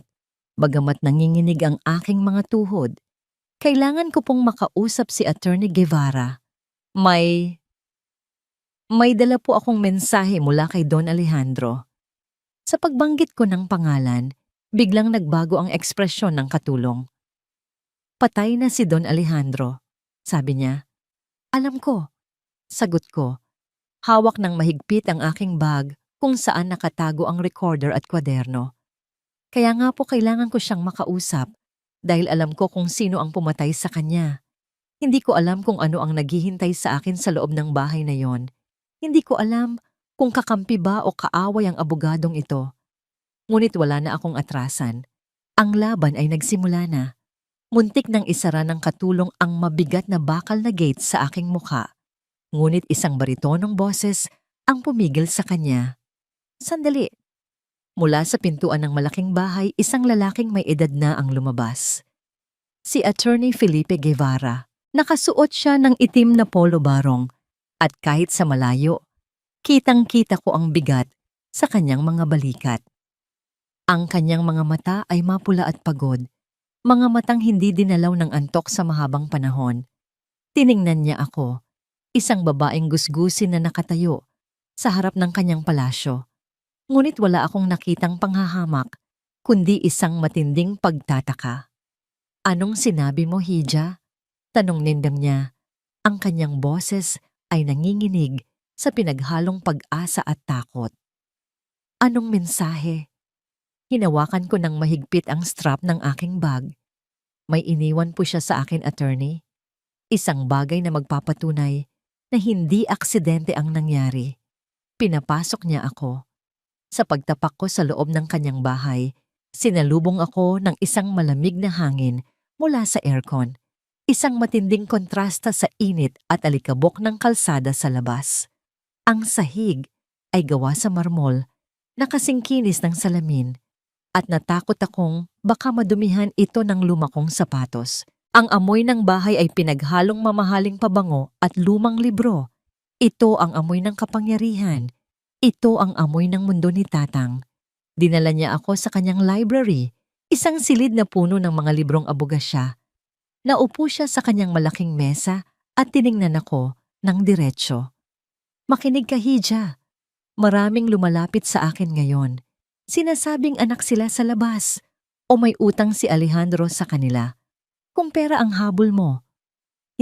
Bagamat nanginginig ang aking mga tuhod, kailangan ko pong makausap si Attorney Guevara. May dala po akong mensahe mula kay Don Alejandro. Sa pagbanggit ko ng pangalan, biglang nagbago ang ekspresyon ng katulong. Patay na si Don Alejandro, sabi niya. Alam ko, sagot ko. Hawak ng mahigpit ang aking bag kung saan nakatago ang recorder at kwaderno. Kaya nga po kailangan ko siyang makausap dahil alam ko kung sino ang pumatay sa kanya. Hindi ko alam kung ano ang naghihintay sa akin sa loob ng bahay na yon. Hindi ko alam kung kakampi ba o kaaway ang abogadong ito. Ngunit wala na akong atrasan. Ang laban ay nagsimula na. Muntik nang isara ng katulong ang mabigat na bakal na gate sa aking mukha. Ngunit isang baritonong boses ang pumigil sa kanya. Sandali. Mula sa pintuan ng malaking bahay, isang lalaking may edad na ang lumabas. Si Attorney Felipe Guevara. Nakasuot siya ng itim na polo barong at kahit sa malayo, kitang-kita ko ang bigat sa kanyang mga balikat. Ang kanyang mga mata ay mapula at pagod. Mga matang hindi dinalaw ng antok sa mahabang panahon. Tiningnan niya ako, isang babaeng gusgusin na nakatayo sa harap ng kanyang palasyo. Ngunit wala akong nakitang panghahamak, kundi isang matinding pagtataka. Anong sinabi mo, Hija? Tanong nindam niya. Ang kanyang boses ay nanginginig sa pinaghalong pag-asa at takot. Anong mensahe? Hinawakan ko ng mahigpit ang strap ng aking bag. May iniwan po siya sa akin, attorney. Isang bagay na magpapatunay na hindi aksidente ang nangyari. Pinapasok niya ako. Sa pagtapak ko sa loob ng kanyang bahay, sinalubong ako ng isang malamig na hangin mula sa aircon. Isang matinding kontrasta sa init at alikabok ng kalsada sa labas. Ang sahig ay gawa sa marmol na kasingkinis ng salamin at natakot akong baka madumihan ito ng luma kong sapatos. Ang amoy ng bahay ay pinaghalong mamahaling pabango at lumang libro. Ito ang amoy ng kapangyarihan. Ito ang amoy ng mundo ni Tatang. Dinala niya ako sa kanyang library, isang silid na puno ng mga librong abogasya. Naupo siya sa kanyang malaking mesa at tiningnan ako ng diretsyo. Makinig ka, Hija. Maraming lumalapit sa akin ngayon. Sinasabing anak sila sa labas o may utang si Alejandro sa kanila. Kung pera ang habol mo,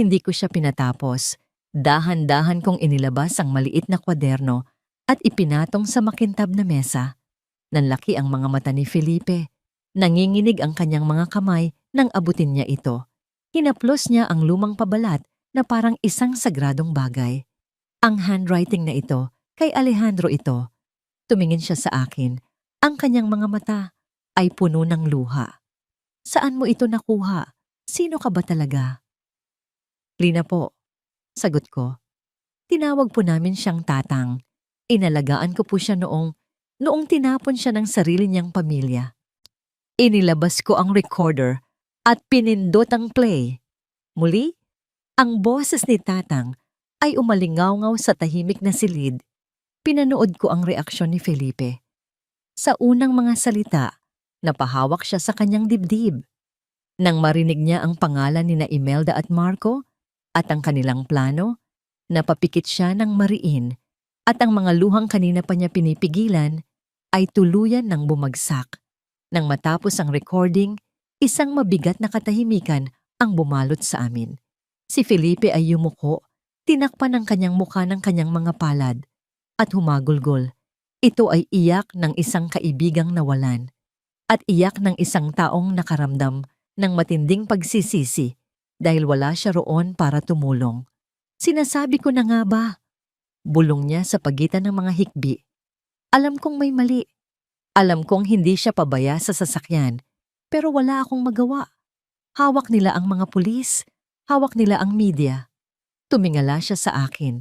hindi ko siya pinatapos. Dahan-dahan kong inilabas ang maliit na kwaderno at ipinatong sa makintab na mesa. Nanlaki ang mga mata ni Felipe. Nanginginig ang kanyang mga kamay nang abutin niya ito. Hinaplos niya ang lumang pabalat na parang isang sagradong bagay. Ang handwriting na ito, kay Alejandro ito. Tumingin siya sa akin. Ang kanyang mga mata ay puno ng luha. Saan mo ito nakuha? Sino ka ba talaga? Lina po, sagot ko. Tinawag po namin siyang Tatang. Inalagaan ko po siya noong tinapon siya ng sarili niyang pamilya. Inilabas ko ang recorder at pinindot ang play. Muli, ang boses ni Tatang ay umalingaw-ngaw sa tahimik na silid. Pinanood ko ang reaksyon ni Felipe. Sa unang mga salita, napahawak siya sa kanyang dibdib. Nang marinig niya ang pangalan ni na Imelda at Marco at ang kanilang plano, napapikit siya ng mariin at ang mga luhang kanina pa niya pinipigilan ay tuluyan ng bumagsak. Nang matapos ang recording, isang mabigat na katahimikan ang bumalot sa amin. Si Felipe ay yumuko, tinakpan ang kanyang mukha ng kanyang mga palad at humagulgol. Ito ay iyak ng isang kaibigang nawalan at iyak ng isang taong nakaramdam ng matinding pagsisisi dahil wala siya roon para tumulong. Sinasabi ko na nga ba? Bulong niya sa pagitan ng mga hikbi. Alam kong may mali. Alam kong hindi siya pabaya sa sasakyan, pero wala akong magawa. Hawak nila ang mga pulis, hawak nila ang media. Tumingala siya sa akin,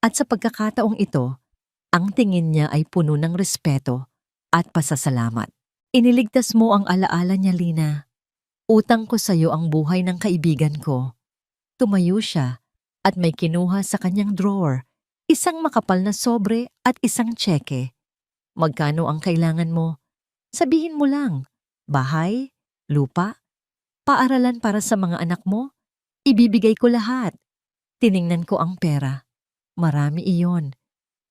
at sa pagkakataong ito, ang tingin niya ay puno ng respeto at pasasalamat. Iniligtas mo ang alaala niya, Lina. Utang ko sa iyo ang buhay ng kaibigan ko. Tumayo siya at may kinuha sa kanyang drawer, isang makapal na sobre at isang tseke. Magkano ang kailangan mo? Sabihin mo lang. Bahay? Lupa? Paaralan para sa mga anak mo? Ibibigay ko lahat. Tiningnan ko ang pera. Marami iyon.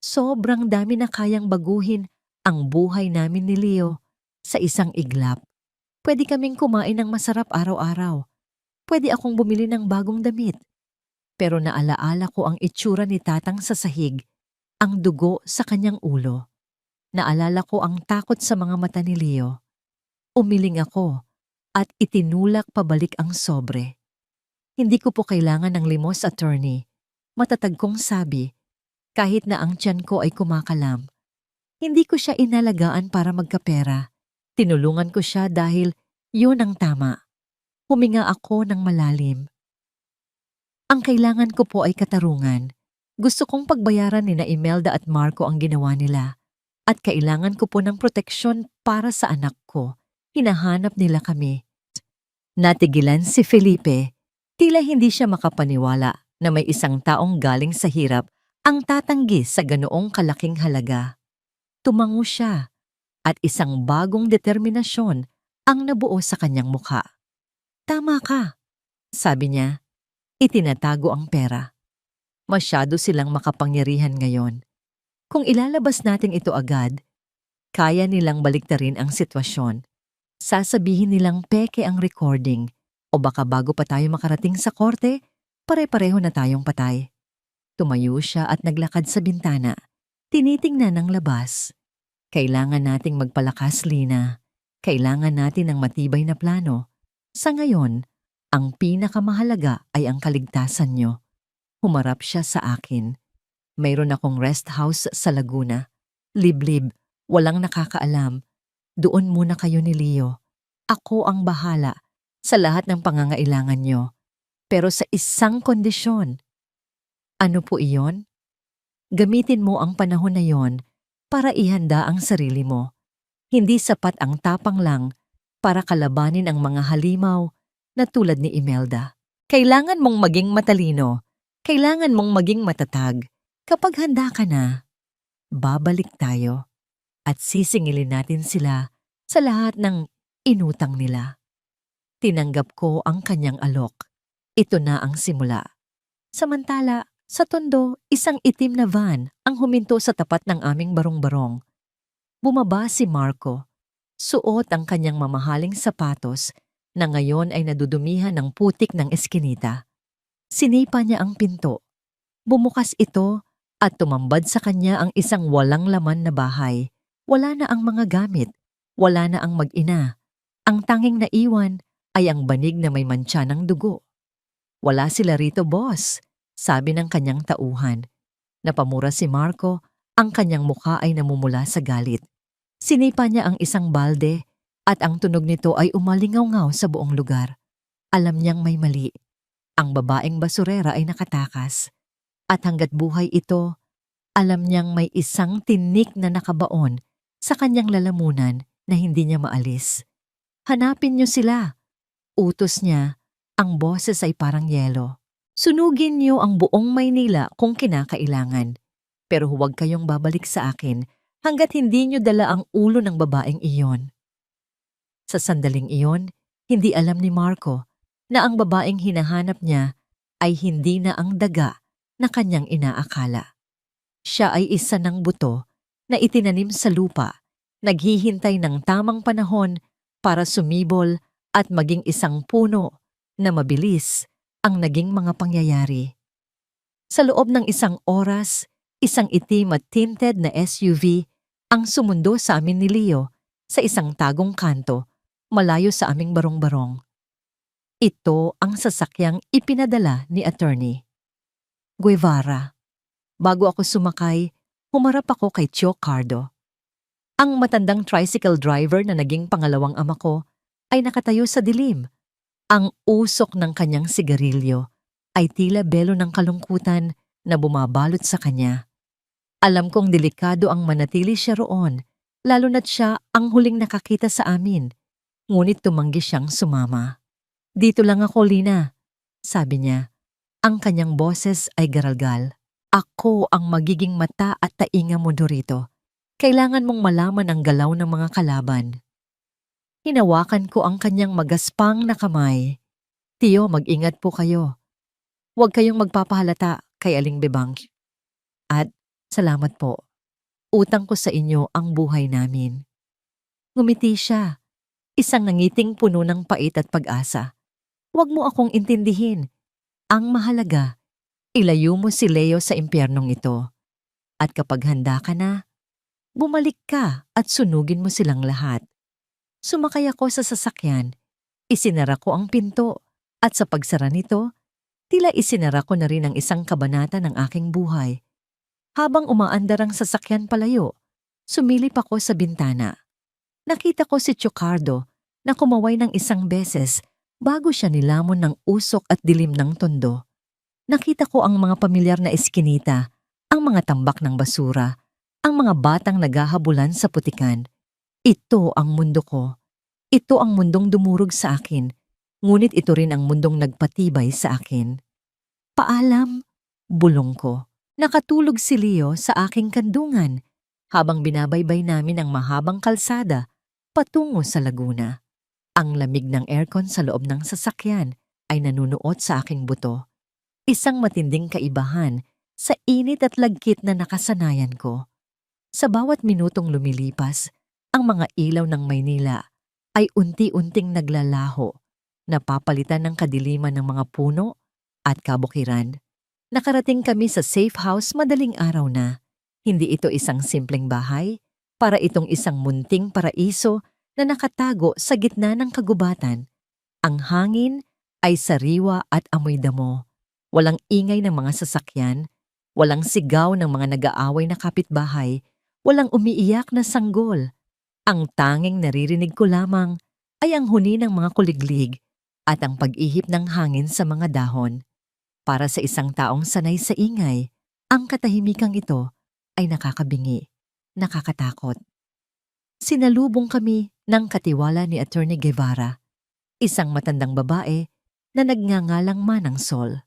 Sobrang dami na kayang baguhin ang buhay namin ni Leo sa isang iglap. Pwede kaming kumain ng masarap araw-araw. Pwede akong bumili ng bagong damit. Pero naalaala ko ang itsura ni Tatang sa sahig, ang dugo sa kanyang ulo. Naalala ko ang takot sa mga mata ni Leo. Umiling ako at itinulak pabalik ang sobre. Hindi ko po kailangan ng limos, attorney. Matatag kong sabi, kahit na ang tiyan ko ay kumakalam. Hindi ko siya inalagaan para magkapera. Tinulungan ko siya dahil yun ang tama. Huminga ako ng malalim. Ang kailangan ko po ay katarungan. Gusto kong pagbayaran ni na Imelda at Marco ang ginawa nila. At kailangan ko po ng proteksyon para sa anak ko. Hinahanap nila kami. Natigilan si Felipe. Tila hindi siya makapaniwala na may isang taong galing sa hirap ang tatanggi sa ganoong kalaking halaga. Tumango siya at isang bagong determinasyon ang nabuo sa kanyang mukha. Tama ka, sabi niya. Itinatago ang pera. Masyado silang makapangyarihan ngayon. Kung ilalabas natin ito agad, kaya nilang baliktarin ang sitwasyon. Sasabihin nilang peke ang recording o baka bago pa tayo makarating sa korte, pare-pareho na tayong patay. Tumayo siya at naglakad sa bintana. Tinitingnan ang labas. Kailangan nating magpalakas, Lina. Kailangan natin ng matibay na plano. Sa ngayon, ang pinakamahalaga ay ang kaligtasan niyo. Humarap siya sa akin. Mayroon akong rest house sa Laguna. Liblib, walang nakakaalam. Doon muna kayo ni Leo. Ako ang bahala sa lahat ng pangangailangan niyo. Pero sa isang kondisyon. Ano po iyon? Gamitin mo ang panahon na yon para ihanda ang sarili mo. Hindi sapat ang tapang lang para kalabanin ang mga halimaw na tulad ni Imelda. Kailangan mong maging matalino. Kailangan mong maging matatag. Kapag handa ka na, babalik tayo at sisingilin natin sila sa lahat ng inutang nila. Tinanggap ko ang kanyang alok. Ito na ang simula. Samantala, sa tondo, isang itim na van ang huminto sa tapat ng aming barong-barong. Bumaba si Marco. Suot ang kanyang mamahaling sapatos na ngayon ay nadudumihan ng putik ng eskinita. Sinipa niya ang pinto. Bumukas ito at tumambad sa kanya ang isang walang laman na bahay. Wala na ang mga gamit, wala na ang mag-ina. Ang tanging naiwan ay ang banig na may mantsa ng dugo. Wala sila rito, boss, sabi ng kanyang tauhan. Napamura si Marco, ang kanyang mukha ay namumula sa galit. Sinipa niya ang isang balde at ang tunog nito ay umalingaw-ngaw sa buong lugar. Alam niyang may mali. Ang babaeng basurera ay nakatakas. At hanggat buhay ito, alam niyang may isang tinik na nakabaon sa kanyang lalamunan na hindi niya maalis. Hanapin niyo sila. Utos niya, ang boses ay parang yelo. Sunugin niyo ang buong Maynila kung kinakailangan. Pero huwag kayong babalik sa akin hanggat hindi niyo dala ang ulo ng babaeng iyon. Sa sandaling iyon, hindi alam ni Marco na ang babaeng hinahanap niya ay hindi na ang daga na kanyang inaakala. Siya ay isa ng buto na itinanim sa lupa, naghihintay ng tamang panahon para sumibol at maging isang puno na mabilis ang naging mga pangyayari. Sa loob ng isang oras, isang itim at tinted na SUV ang sumundo sa amin ni Leo sa isang tagong kanto malayo sa aming barong-barong. Ito ang sasakyang ipinadala ni Attorney Guevara. Bago ako sumakay, humarap ako kay Tio Cardo. Ang matandang tricycle driver na naging pangalawang ama ko ay nakatayo sa dilim. Ang usok ng kanyang sigarilyo ay tila belo ng kalungkutan na bumabalot sa kanya. Alam kong delikado ang manatili siya roon, lalo na't siya ang huling nakakita sa amin. Ngunit tumanggi siyang sumama. Dito lang ako, Lina, sabi niya. Ang kanyang boses ay garalgal. Ako ang magiging mata at tainga mo dorito. Kailangan mong malaman ang galaw ng mga kalaban. Hinawakan ko ang kanyang magaspang na kamay. Tiyo, mag-ingat po kayo. Huwag kayong magpapahalata kay Aling Bebang. At salamat po. Utang ko sa inyo ang buhay namin. Ngumiti siya. Isang nangiting puno ng pait at pag-asa. Huwag mo akong intindihin. Ang mahalaga, ilayo mo si Leo sa impyernong ito. At kapag handa ka na, bumalik ka at sunugin mo silang lahat. Sumakay ako sa sasakyan. Isinara ko ang pinto at sa pagsara nito, tila isinara ko na rin ang isang kabanata ng aking buhay. Habang umaandar ang sasakyan palayo, sumilip ako sa bintana. Nakita ko si Chocardo na kumaway ng isang beses bago siya nilamon ng usok at dilim ng tondo. Nakita ko ang mga pamilyar na eskinita, ang mga tambak ng basura, ang mga batang naghahabulan sa putikan. Ito ang mundo ko. Ito ang mundong dumurog sa akin, ngunit ito rin ang mundong nagpatibay sa akin. Paalam, bulong ko. Nakatulog si Leo sa aking kandungan habang binabaybay namin ang mahabang kalsada patungo sa Laguna. Ang lamig ng aircon sa loob ng sasakyan ay nanunuot sa aking buto. Isang matinding kaibahan sa init at lagkit na nakasanayan ko. Sa bawat minutong lumilipas, ang mga ilaw ng Maynila ay unti-unting naglalaho, napapalitan ng kadiliman ng mga puno at kabukiran. Nakarating kami sa safe house madaling araw na. Hindi ito isang simpleng bahay, para itong isang munting paraiso na nakatago sa gitna ng kagubatan. Ang hangin ay sariwa at amoy damo. Walang ingay ng mga sasakyan, walang sigaw ng mga nag-aaway na kapitbahay, walang umiiyak na sanggol. Ang tanging naririnig ko lamang ay ang huni ng mga kuliglig at ang pag-ihip ng hangin sa mga dahon. Para sa isang taong sanay sa ingay, ang katahimikang ito ay nakakabingi, nakakatakot. Sinalubong kami ng katiwala ni Attorney Guevara, isang matandang babae na nagngangalang Manang Sol.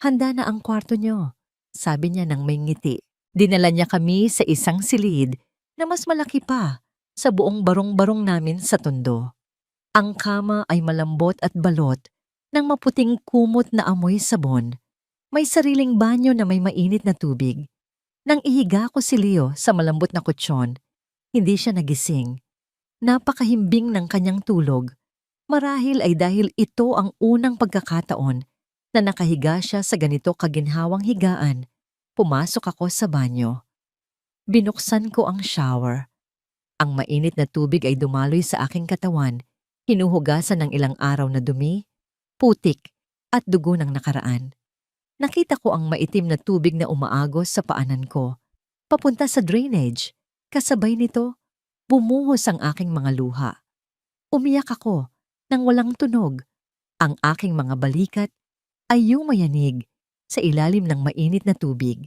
Handa na ang kwarto niyo, sabi niya nang may ngiti. Dinala niya kami sa isang silid na mas malaki pa sa buong barong-barong namin sa tondo. Ang kama ay malambot at balot ng maputing kumot na amoy sabon. May sariling banyo na may mainit na tubig. Nang ihiga ko si Leo sa malambot na kutsyon, Hindi siya nagising. Napakahimbing ng kanyang tulog. Marahil ay dahil ito ang unang pagkakataon na nakahiga siya sa ganito kaginhawang higaan. Pumasok ako sa banyo. Binuksan ko ang shower. Ang mainit na tubig ay dumaloy sa aking katawan, hinuhugasan ng ilang araw na dumi, putik, at dugo ng nakaraan. Nakita ko ang maitim na tubig na umaagos sa paanan ko, papunta sa drainage. Kasabay nito, bumuhos ang aking mga luha. Umiyak ako nang walang tunog. Ang aking mga balikat ay yumayanig sa ilalim ng mainit na tubig.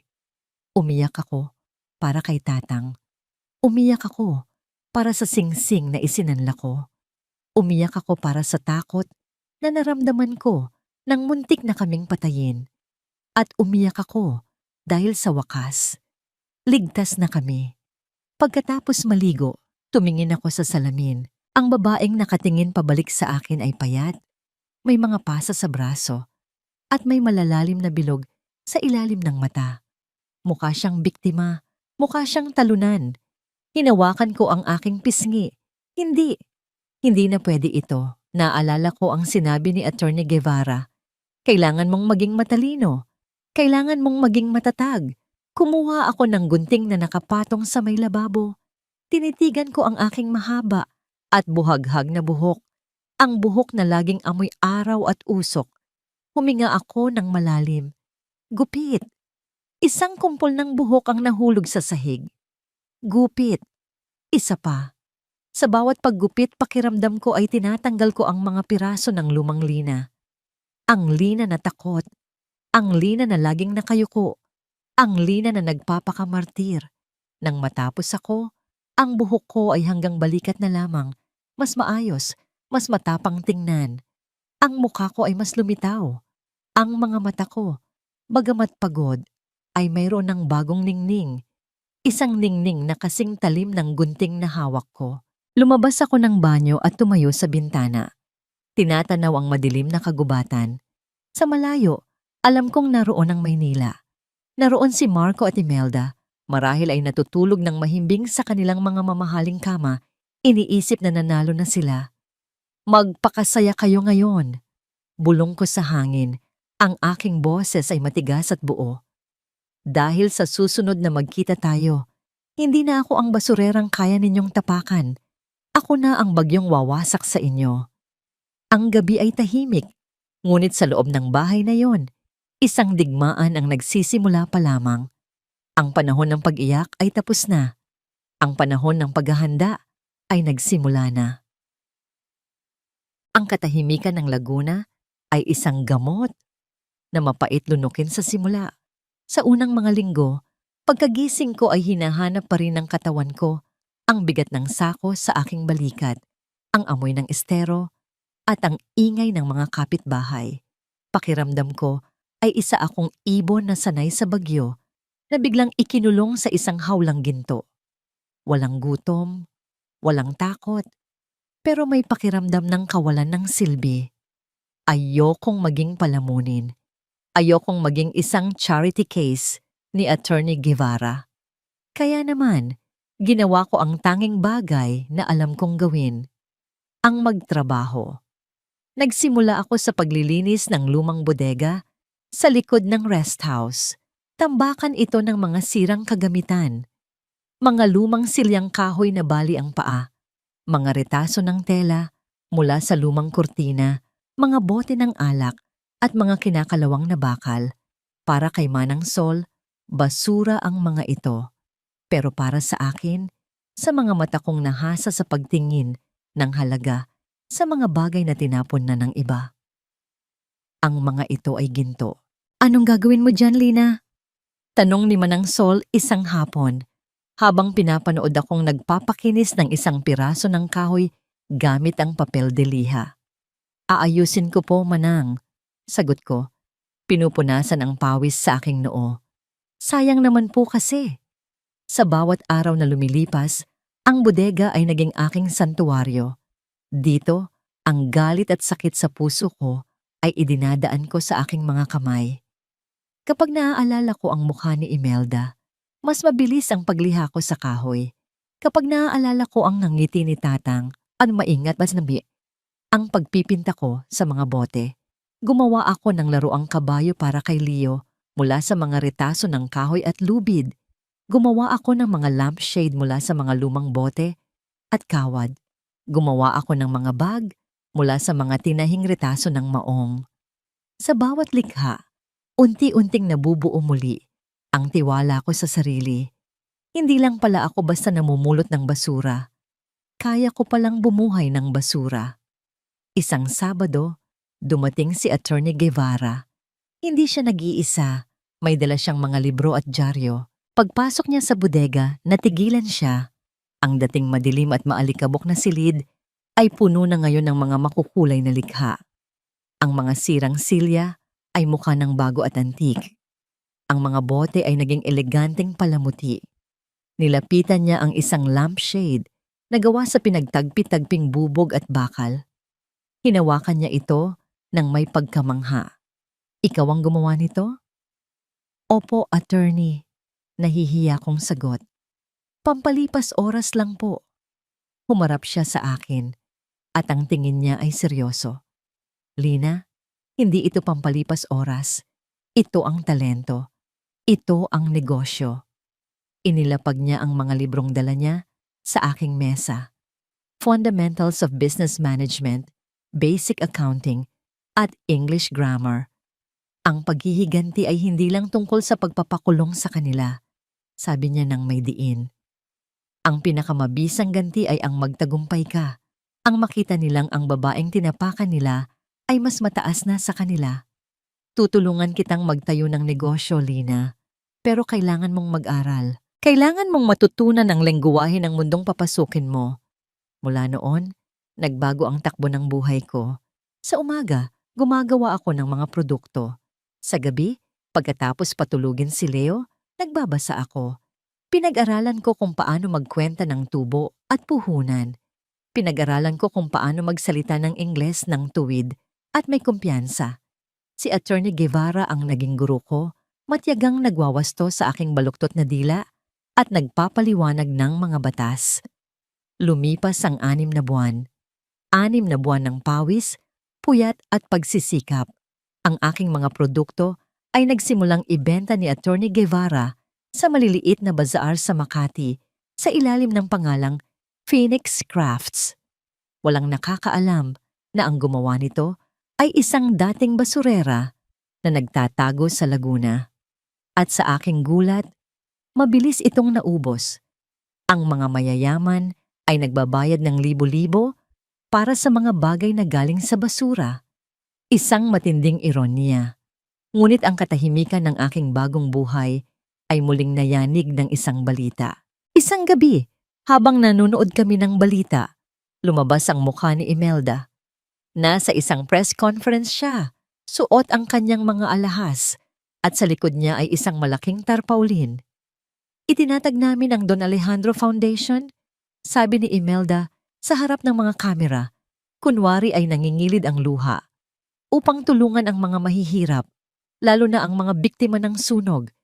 Umiyak ako para kay Tatang. Umiyak ako para sa singsing na isinanla ko. Umiyak ako para sa takot na naramdaman ko nang muntik na kaming patayin. At umiyak ako dahil sa wakas, ligtas na kami. Pagkatapos maligo, tumingin ako sa salamin. Ang babaeng nakatingin pabalik sa akin ay payat, may mga pasa sa braso, at may malalalim na bilog sa ilalim ng mata. Mukha siyang biktima, mukha siyang talunan. Hinawakan ko ang aking pisngi. Hindi na pwede ito. Naalala ko ang sinabi ni Attorney Guevara. Kailangan mong maging matalino. Kailangan mong maging matatag. Kumuha ako ng gunting na nakapatong sa may lababo. Tinitigan ko ang aking mahaba at buhaghag na buhok. Ang buhok na laging amoy araw at usok. Huminga ako ng malalim. Gupit. Isang kumpol ng buhok ang nahulog sa sahig. Gupit. Isa pa. Sa bawat paggupit, pakiramdam ko ay tinatanggal ko ang mga piraso ng lumang lina. Ang lina na takot. Ang lina na laging nakayuko. Ang lina na nagpapakamartir. Nang matapos ako, ang buhok ko ay hanggang balikat na lamang. Mas maayos, mas matapang tingnan. Ang mukha ko ay mas lumitaw. Ang mga mata ko, bagamat pagod, ay mayroon ng bagong ningning. Isang ningning na kasing talim ng gunting na hawak ko. Lumabas ako ng banyo at tumayo sa bintana. Tinatanaw ang madilim na kagubatan. Sa malayo, alam kong naroon ang Maynila. Naroon si Marco at Imelda. Marahil ay natutulog ng mahimbing sa kanilang mga mamahaling kama. Iniisip na nanalo na sila. Magpakasaya kayo ngayon. Bulong ko sa hangin. Ang aking boses ay matigas at buo. Dahil sa susunod na magkita tayo, hindi na ako ang basurerang kaya ninyong tapakan. Ako na ang bagyong wawasak sa inyo. Ang gabi ay tahimik, ngunit sa loob ng bahay na yon, isang digmaan ang nagsisimula pa lamang. Ang panahon ng pag-iyak ay tapos na. Ang panahon ng paghahanda ay nagsimula na. Ang katahimikan ng Laguna ay isang gamot na mapait lunukin sa simula. Sa unang mga linggo, pagkagising ko ay hinahanap pa rin ng katawan ko ang bigat ng sako sa aking balikat, ang amoy ng estero, at ang ingay ng mga kapitbahay. Pakiramdam ko ay isa akong ibon na sanay sa bagyo na biglang ikinulong sa isang hawlang ginto. Walang gutom, walang takot, pero may pakiramdam ng kawalan ng silbi. Ayokong maging palamunin. Ayokong maging isang charity case ni Attorney Guevara. Kaya naman, ginawa ko ang tanging bagay na alam kong gawin, ang magtrabaho. Nagsimula ako sa paglilinis ng lumang bodega sa likod ng rest house. Tambakan ito ng mga sirang kagamitan. Mga lumang silyang kahoy na bali ang paa. Mga retaso ng tela mula sa lumang kurtina, mga bote ng alak at mga kinakalawang na bakal. Para kay Manang Sol, basura ang mga ito. Pero para sa akin, sa mga mata kong nahasa sa pagtingin ng halaga sa mga bagay na tinapon na ng iba. Ang mga ito ay ginto. Anong gagawin mo dyan, Lina? Tanong ni Manang Sol isang hapon, habang pinapanood akong nagpapakinis ng isang piraso ng kahoy gamit ang papel de liha. Aayusin ko po, Manang. Sagot ko, pinupunasan ang pawis sa aking noo. Sayang naman po kasi. Sa bawat araw na lumilipas, ang bodega ay naging aking santuwaryo. Dito, ang galit at sakit sa puso ko ay idinadaan ko sa aking mga kamay. Kapag naaalala ko ang mukha ni Imelda, mas mabilis ang pagliha ko sa kahoy. Kapag naaalala ko ang nangiti ni Tatang, ang maingat bas nabi, ang pagpipinta ko sa mga bote, gumawa ako ng laruang kabayo para kay Leo mula sa mga retaso ng kahoy at lubid. Gumawa ako ng mga lampshade mula sa mga lumang bote at kawad. Gumawa ako ng mga bag mula sa mga tinahing retaso ng maong. Sa bawat likha, unti-unting nabubuo muli ang tiwala ko sa sarili. Hindi lang pala ako basta namumulot ng basura. Kaya ko palang bumuhay ng basura. Isang Sabado, dumating si Attorney Guevara. Hindi siya nag-iisa. May dala siyang mga libro at dyaryo. Pagpasok niya sa bodega, natigilan siya. Ang dating madilim at maalikabok na silid ay puno na ngayon ng mga makukulay na likha. Ang mga sirang silya ay mukha ng bago at antik. Ang mga bote ay naging eleganteng palamuti. Nilapitan niya ang isang lampshade na gawa sa pinagtagpi-tagping bubog at bakal. Hinawakan niya ito ng may pagkamangha. Ikaw ang gumawa nito? Opo, attorney. Nahihiya kong sagot. Pampalipas oras lang po. Humarap siya sa akin at ang tingin niya ay seryoso. Lina, hindi ito pampalipas oras. Ito ang talento. Ito ang negosyo. Inilapag niya ang mga librong dala niya sa aking mesa. Fundamentals of Business Management, Basic Accounting, at English Grammar. Ang paghihiganti ay hindi lang tungkol sa pagpapakulong sa kanila, sabi niya ng may diin. Ang pinakamabisang ganti ay ang magtagumpay ka. Ang makita nilang ang babaeng tinapakan nila ay mas mataas na sa kanila. Tutulungan kitang magtayo ng negosyo, Lina. Pero kailangan mong mag-aral. Kailangan mong matutunan ang lengguwahe ng mundong papasukin mo. Mula noon, nagbago ang takbo ng buhay ko. Sa umaga, gumagawa ako ng mga produkto. Sa gabi, pagkatapos patulugin si Leo, nagbabasa ako. Pinag-aralan ko kung paano magkwenta ng tubo at puhunan. Pinag-aralan ko kung paano magsalita ng Ingles ng tuwid at may kumpiyansa. Si Attorney Guevara ang naging guro ko, matyagang nagwawasto sa aking baluktot na dila at nagpapaliwanag ng mga batas. Lumipas ang 6 na buwan. 6 na buwan ng pawis, puyat at pagsisikap. Ang aking mga produkto ay nagsimulang ibenta ni Attorney Guevara sa maliliit na bazaar sa Makati sa ilalim ng pangalang Phoenix Crafts. Walang nakakaalam na ang gumawa nito ay isang dating basurera na nagtatago sa Laguna. At sa aking gulat, mabilis itong naubos. Ang mga mayayaman ay nagbabayad ng libo-libo para sa mga bagay na galing sa basura. Isang matinding ironiya. Ngunit ang katahimikan ng aking bagong buhay ay muling nayanig ng isang balita. Isang gabi, habang nanonood kami ng balita, lumabas ang mukha ni Imelda. Nasa isang press conference siya, suot ang kanyang mga alahas, at sa likod niya ay isang malaking tarpaulin. Itinatag namin ang Don Alejandro Foundation, sabi ni Imelda sa harap ng mga kamera, kunwari ay nangingilid ang luha, upang tulungan ang mga mahihirap, lalo na ang mga biktima ng sunog.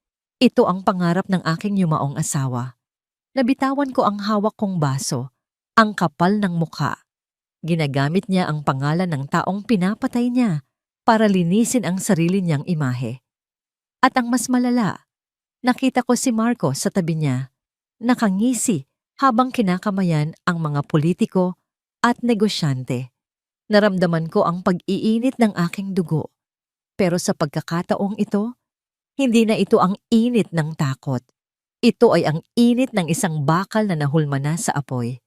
Ito ang pangarap ng aking yumaong asawa. Nabitawan ko ang hawak kong baso, ang kapal ng mukha. Ginagamit niya ang pangalan ng taong pinapatay niya para linisin ang sarili niyang imahe. At ang mas malala, nakita ko si Marco sa tabi niya, nakangisi habang kinakamayan ang mga politiko at negosyante. Naramdaman ko ang pag-iinit ng aking dugo. Pero sa pagkakataong ito, hindi na ito ang init ng takot. Ito ay ang init ng isang bakal na nahulma na sa apoy.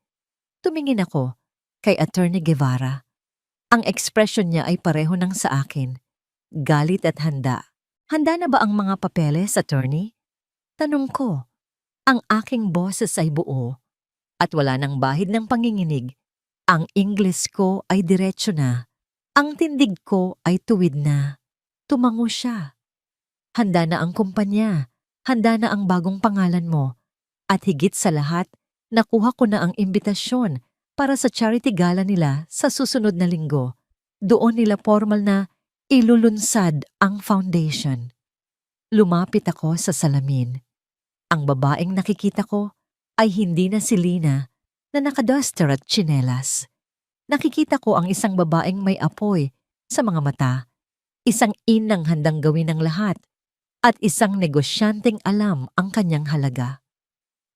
Tumingin ako kay Attorney Guevara. Ang ekspresyon niya ay pareho ng sa akin. Galit at handa. Handa na ba ang mga papeles, attorney? Tanong ko. Ang aking boses ay buo at wala nang bahid ng panginginig. Ang Ingles ko ay diretso na. Ang tindig ko ay tuwid na. Tumango siya. Handa na ang kumpanya. Handa na ang bagong pangalan mo. At higit sa lahat, nakuha ko na ang imbitasyon para sa charity gala nila sa susunod na linggo. Doon nila formal na ilulunsad ang foundation. Lumapit ako sa salamin. Ang babaeng nakikita ko ay hindi na si Lina na nakaduster at tsinelas. Nakikita ko ang isang babaeng may apoy sa mga mata, isang inang handang gawin ng lahat, at isang negosyanteng alam ang kanyang halaga.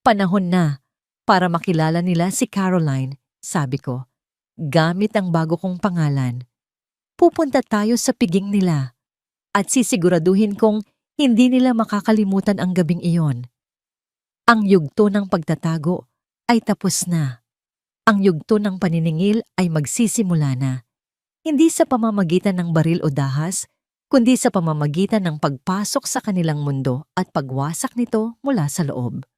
Panahon na para makilala nila si Caroline, sabi ko, gamit ang bago kong pangalan. Pupunta tayo sa piging nila at sisiguraduhin kong hindi nila makakalimutan ang gabing iyon. Ang yugto ng pagtatago ay tapos na. Ang yugto ng paniningil ay magsisimula na. Hindi sa pamamagitan ng baril o dahas, kundi sa pamamagitan ng pagpasok sa kanilang mundo at pagwasak nito mula sa loob.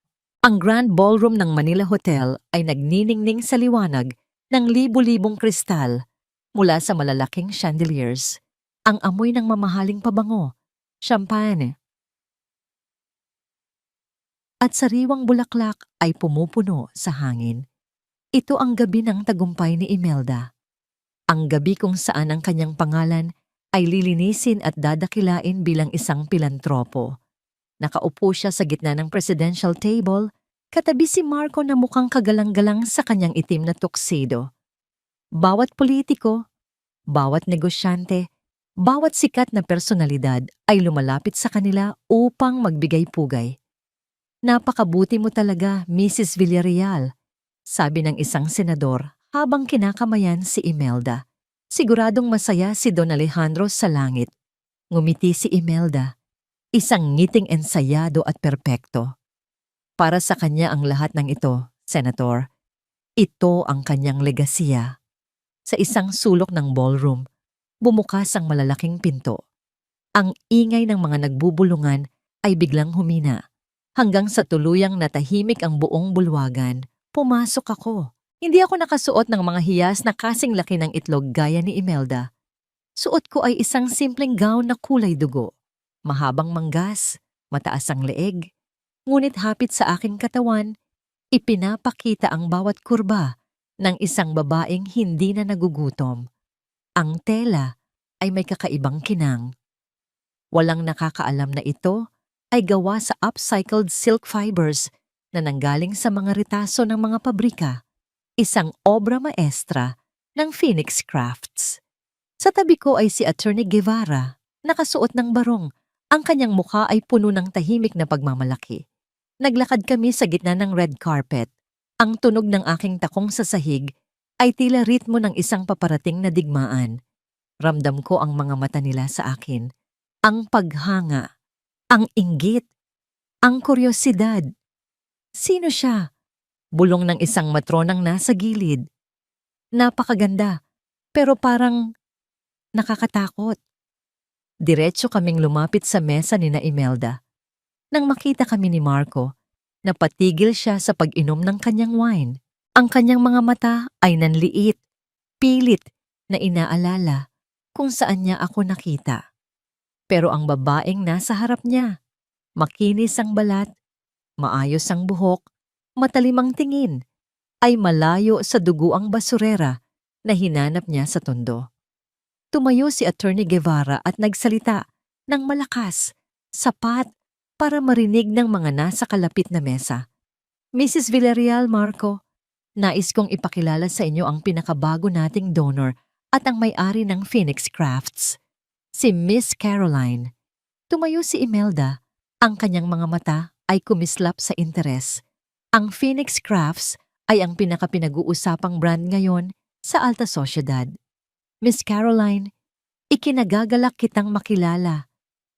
Ang Grand Ballroom ng Manila Hotel ay nagniningning sa liwanag ng libu-libong kristal mula sa malalaking chandeliers. Ang amoy ng mamahaling pabango, champagne, at sariwang bulaklak ay pumupuno sa hangin. Ito ang gabi ng tagumpay ni Imelda. Ang gabi kung saan ang kanyang pangalan ay lilinisin at dadakilain bilang isang pilantropo. Nakaupo siya sa gitna ng presidential table, katabi si Marco na mukhang kagalang-galang sa kanyang itim na tuxedo. Bawat politiko, bawat negosyante, bawat sikat na personalidad ay lumalapit sa kanila upang magbigay pugay. Napakabuti mo talaga, Mrs. Villarreal, sabi ng isang senador habang kinakamayan si Imelda. Siguradong masaya si Don Alejandro sa langit. Ngumiti si Imelda, isang ngiting ensayado at perpekto. Para sa kanya ang lahat ng ito, Senator. Ito ang kanyang legasiya. Sa isang sulok ng ballroom, bumukas ang malalaking pinto. Ang ingay ng mga nagbubulungan ay biglang humina. Hanggang sa tuluyang natahimik ang buong bulwagan, pumasok ako. Hindi ako nakasuot ng mga hiyas na kasing laki ng itlog gaya ni Imelda. Suot ko ay isang simpleng gown na kulay dugo. Mahabang manggas, mataas ang leeg. Ngunit hapit sa aking katawan, ipinapakita ang bawat kurba ng isang babaeng hindi na nagugutom. Ang tela ay may kakaibang kinang. Walang nakakaalam na ito ay gawa sa upcycled silk fibers na nanggaling sa mga ritaso ng mga pabrika, isang obra maestra ng Phoenix Crafts. Sa tabi ko ay si Attorney Guevara, nakasuot ng barong. Ang kanyang mukha ay puno ng tahimik na pagmamalaki. Naglakad kami sa gitna ng red carpet. Ang tunog ng aking takong sa sahig ay tila ritmo ng isang paparating na digmaan. Ramdam ko ang mga mata nila sa akin. Ang paghanga, ang inggit, ang kuryosidad. Sino siya? Bulong ng isang matronang nasa gilid. Napakaganda, pero parang nakakatakot. Diretso kaming lumapit sa mesa ni na Imelda. Nang makita kami ni Marco, napatigil siya sa pag-inom ng kanyang wine. Ang kanyang mga mata ay nanliit, pilit na inaalala kung saan niya ako nakita. Pero ang babaeng nasa harap niya, makinis ang balat, maayos ang buhok, matalim ang tingin, ay malayo sa duguang basurera na hinanap niya sa tondo. Tumayo si Attorney Guevara at nagsalita ng malakas, sapat para marinig ng mga nasa kalapit na mesa. Mrs. Villarreal, Marco, nais kong ipakilala sa inyo ang pinakabago nating donor at ang may-ari ng Phoenix Crafts, si Miss Caroline. Tumayo si Imelda, ang kanyang mga mata ay kumislap sa interes. Ang Phoenix Crafts ay ang pinakapinag-uusapang brand ngayon sa alta sosyedad. Miss Caroline, ikinagagalak kitang makilala.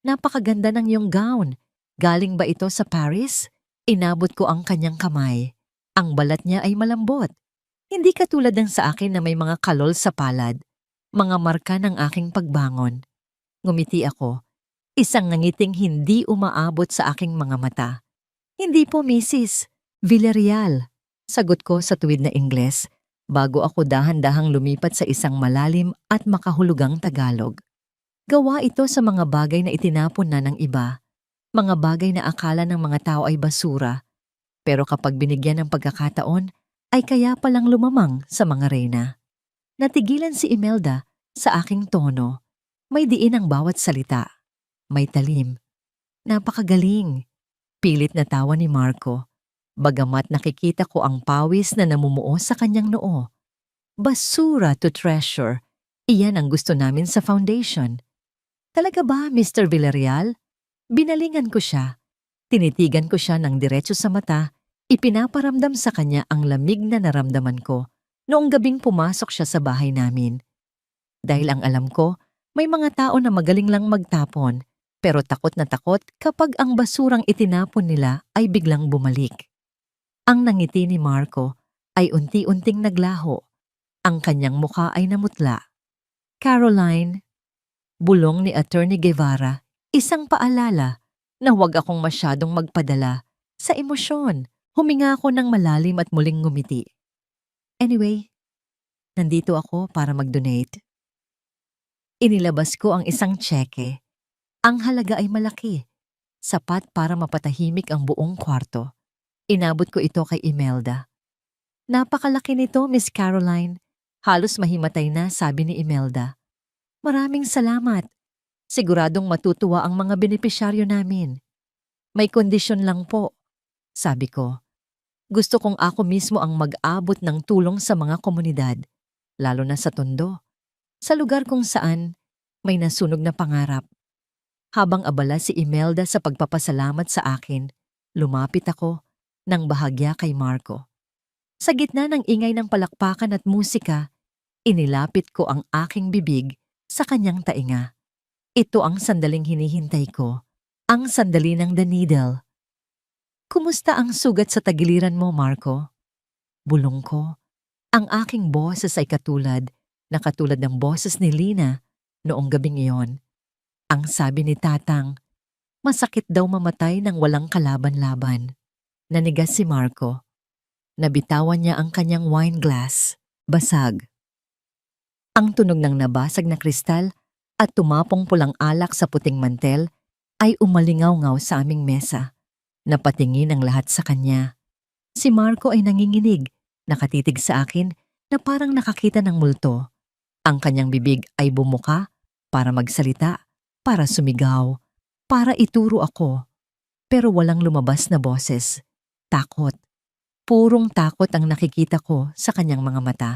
Napakaganda ng iyong gown. Galing ba ito sa Paris? Inabot ko ang kanyang kamay. Ang balat niya ay malambot. Hindi katulad ng sa akin na may mga kalol sa palad. Mga marka ng aking pagbangon. Ngumiti ako. Isang ngangiting hindi umaabot sa aking mga mata. Hindi po, Mrs. Villarreal. Sagot ko sa tuwid na Ingles bago ako dahan-dahang lumipat sa isang malalim at makahulugang Tagalog. Gawa ito sa mga bagay na itinapon na ng iba. Mga bagay na akala ng mga tao ay basura. Pero kapag binigyan ng pagkakataon, ay kaya palang lumamang sa mga reyna. Natigilan si Imelda sa aking tono. May diin ang bawat salita. May talim. Napakagaling. Pilit na tawa ni Marco. Bagamat nakikita ko ang pawis na namumuo sa kanyang noo. Basura to treasure. Iyan ang gusto namin sa foundation. Talaga ba, Mr. Villarreal? Binalingan ko siya. Tinitigan ko siya ng diretso sa mata. Ipinaparamdam sa kanya ang lamig na naramdaman ko noong gabing pumasok siya sa bahay namin. Dahil ang alam ko, may mga tao na magaling lang magtapon, pero takot na takot kapag ang basurang itinapon nila ay biglang bumalik. Ang nangiti ni Marco ay unti-unting naglaho. Ang kanyang mukha ay namutla. Caroline, bulong ni Attorney Guevara, isang paalala na huwag akong masyadong magpadala sa emosyon. Huminga ako ng malalim at muling ngumiti. Anyway, nandito ako para mag-donate. Inilabas ko ang isang tseke. Ang halaga ay malaki, sapat para mapatahimik ang buong kwarto. Inabot ko ito kay Imelda. Napakalaki nito, Miss Caroline. Halos mahimatay na, sabi ni Imelda. Maraming salamat. Siguradong matutuwa ang mga benepisyaryo namin. May kondisyon lang po, sabi ko. Gusto kong ako mismo ang mag-abot ng tulong sa mga komunidad, lalo na sa Tondo, sa lugar kung saan may nasunog na pangarap. Habang abala si Imelda sa pagpapasalamat sa akin, lumapit ako ng bahagya kay Marco. Sa gitna ng ingay ng palakpakan at musika, inilapit ko ang aking bibig sa kanyang tainga. Ito ang sandaling hinihintay ko, ang sandali ng the needle. Kumusta ang sugat sa tagiliran mo, Marco? Bulong ko. Ang aking boses ay katulad ng boses ni Lina noong gabing iyon. Ang sabi ni Tatang, masakit daw mamatay ng walang kalaban-laban. Nanigas si Marco. Nabitawan niya ang kanyang wine glass. Basag. Ang tunog ng nabasag na kristal at tumapong pulang alak sa puting mantel ay umalingaw-ngaw sa aming mesa. Napatingin ang lahat sa kanya. Si Marco ay nanginginig, nakatitig sa akin na parang nakakita ng multo. Ang kanyang bibig ay bumuka para magsalita, para sumigaw, para ituro ako. Pero walang lumabas na boses. Takot. Purong takot ang nakikita ko sa kanyang mga mata.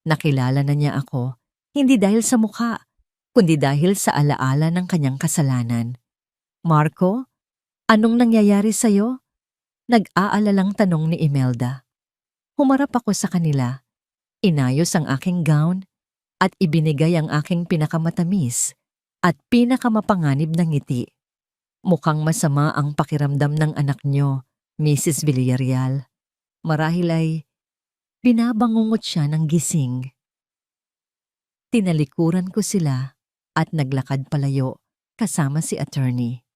Nakilala na niya ako, hindi dahil sa mukha, kundi dahil sa alaala ng kanyang kasalanan. Marco? Anong nangyayari sa'yo? Nag-aalalang tanong ni Imelda. Humarap ako sa kanila. Inayos ang aking gown at ibinigay ang aking pinakamatamis at pinakamapanganib na ngiti. Mukhang masama ang pakiramdam ng anak niyo, Mrs. Villarreal. Marahil ay binabangungot siya ng gising. Tinalikuran ko sila at naglakad palayo kasama si attorney.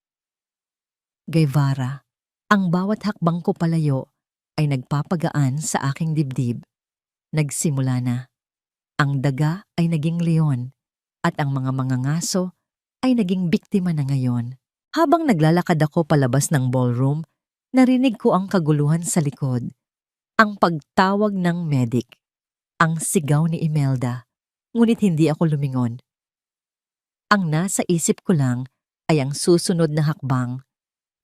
Guevara, ang bawat hakbang ko palayo ay nagpapagaan sa aking dibdib. Nagsimula na. Ang daga ay naging leon at ang mga mangangaso ay naging biktima na ngayon. Habang naglalakad ako palabas ng ballroom, narinig ko ang kaguluhan sa likod. Ang pagtawag ng medic. Ang sigaw ni Imelda, ngunit hindi ako lumingon. Ang nasa isip ko lang ay ang susunod na hakbang.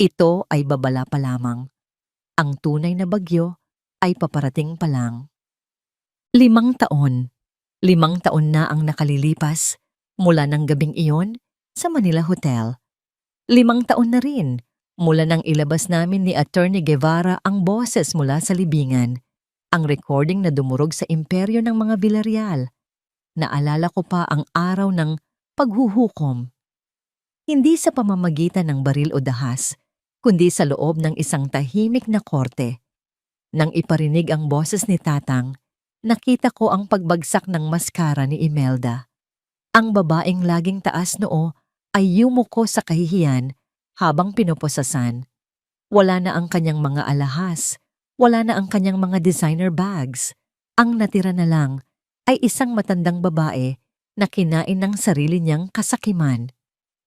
Ito ay babala pa lamang. Ang tunay na bagyo ay paparating pa lang. 5 taon. 5 taon na ang nakalilipas mula ng gabing iyon sa Manila Hotel. 5 taon na rin mula nang ilabas namin ni Attorney Guevara ang boses mula sa libingan. Ang recording na dumurog sa imperyo ng mga Villarreal. Naalala ko pa ang araw ng paghuhukom. Hindi sa pamamagitan ng baril o dahas, kundi sa loob ng isang tahimik na korte. Nang iparinig ang boses ni Tatang, nakita ko ang pagbagsak ng maskara ni Imelda. Ang babaeng laging taas noo ay yumuko sa kahihiyan habang pinupusasan. Wala na ang kanyang mga alahas, wala na ang kanyang mga designer bags. Ang natira na lang ay isang matandang babae na kinain ng sarili niyang kasakiman.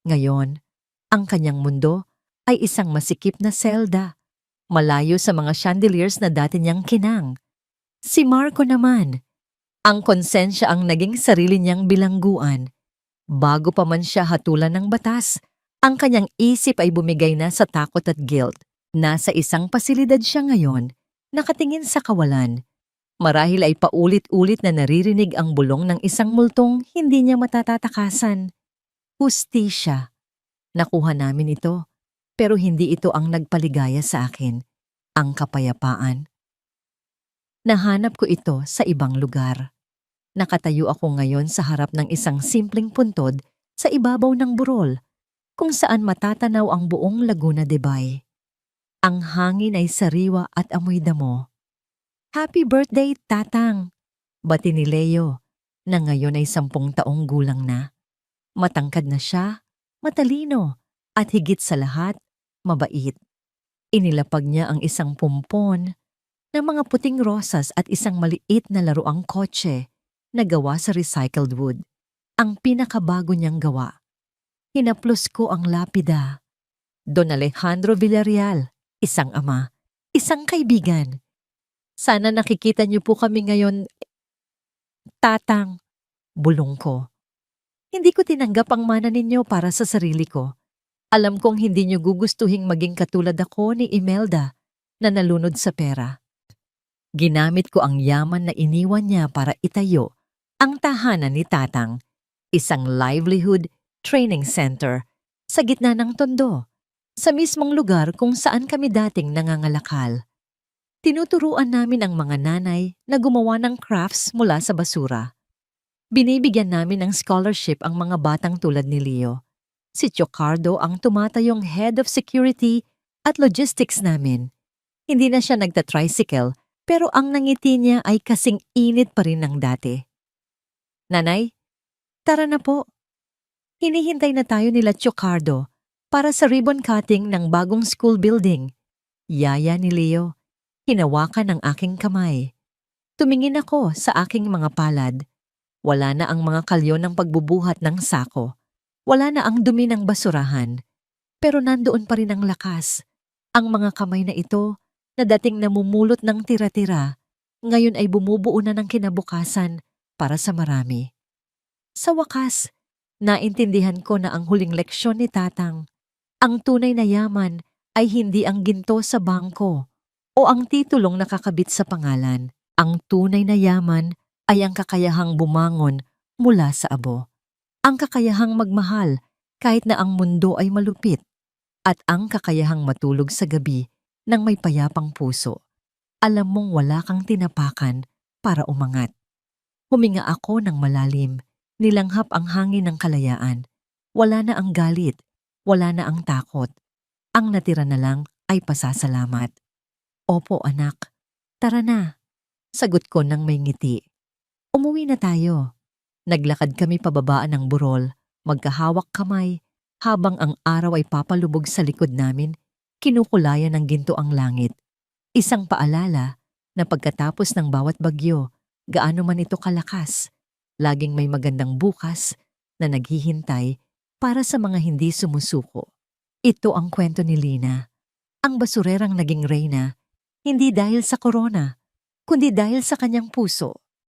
Ngayon, ang kanyang mundo ay isang masikip na selda, malayo sa mga chandeliers na dati niyang kinang. Si Marco naman, ang konsensya ang naging sarili niyang bilangguan. Bago pa man siya hatulan ng batas, ang kanyang isip ay bumigay na sa takot at guilt. Nasa isang pasilidad siya ngayon, nakatingin sa kawalan. Marahil ay paulit-ulit na naririnig ang bulong ng isang multong hindi niya matatatakasan. Hustisya. Nakuha namin ito, pero hindi ito ang nagpaligaya sa akin. Ang kapayapaan. Nahanap ko ito sa ibang lugar. Nakatayo ako ngayon sa harap ng isang simpleng puntod sa ibabaw ng burol, kung saan matatanaw ang buong Laguna de Bay. Ang hangin ay sariwa at amoy damo. Happy birthday, Tatang! Bati ni Leo, na ngayon ay 10 taong gulang na. Matangkad na siya, matalino, at higit sa lahat, mabait. Inilapag niya ang isang pumpon ng mga puting rosas at isang maliit na laruang kotse na gawa sa recycled wood. Ang pinakabago niyang gawa. Hinaplos ko ang lapida. Don Alejandro Villarreal, isang ama, isang kaibigan. Sana nakikita niyo po kami ngayon, Tatang, bulong ko. Hindi ko tinanggap ang mana ninyo para sa sarili ko. Alam kong hindi niyo gugustuhing maging katulad ako ni Imelda na nalunod sa pera. Ginamit ko ang yaman na iniwan niya para itayo ang tahanan ni Tatang, isang livelihood training center sa gitna ng tondo, sa mismong lugar kung saan kami dating nangangalakal. Tinuturuan namin ang mga nanay na gumawa ng crafts mula sa basura. Binibigyan namin ng scholarship ang mga batang tulad ni Leo. Si Chocardo ang tumatayong head of security at logistics namin. Hindi na siya nagta-tricycle, pero ang nangiti niya ay kasing init pa rin ng dati. Nanay, tara na po. Hinihintay na tayo nila Chocardo para sa ribbon cutting ng bagong school building. Yaya ni Leo, hinawakan ang aking kamay. Tumingin ako sa aking mga palad. Wala na ang mga kalyo ng pagbubuhat ng sako. Wala na ang dumi ng basurahan. Pero nandoon pa rin ang lakas. Ang mga kamay na ito, na dating namumulot ng tira-tira, ngayon ay bumubuo na ng kinabukasan para sa marami. Sa wakas, naintindihan ko na ang huling leksyon ni Tatang. Ang tunay na yaman ay hindi ang ginto sa bangko o ang titulong nakakabit sa pangalan. Ang tunay na yaman ay ang kakayahang bumangon mula sa abo. Ang kakayahang magmahal kahit na ang mundo ay malupit. At ang kakayahang matulog sa gabi ng may payapang puso. Alam mong wala kang tinapakan para umangat. Huminga ako ng malalim, nilanghap ang hangin ng kalayaan. Wala na ang galit, wala na ang takot. Ang natira na lang ay pasasalamat. Opo anak, tara na. Sagot ko ng may ngiti. Umuwi na tayo. Naglakad kami pababaan ng burol, magkahawak kamay, habang ang araw ay papalubog sa likod namin, kinukulayan ng ginto ang langit. Isang paalala na pagkatapos ng bawat bagyo, gaano man ito kalakas, laging may magandang bukas na naghihintay para sa mga hindi sumusuko. Ito ang kwento ni Lina, ang basurerang naging reyna, hindi dahil sa korona, kundi dahil sa kanyang puso.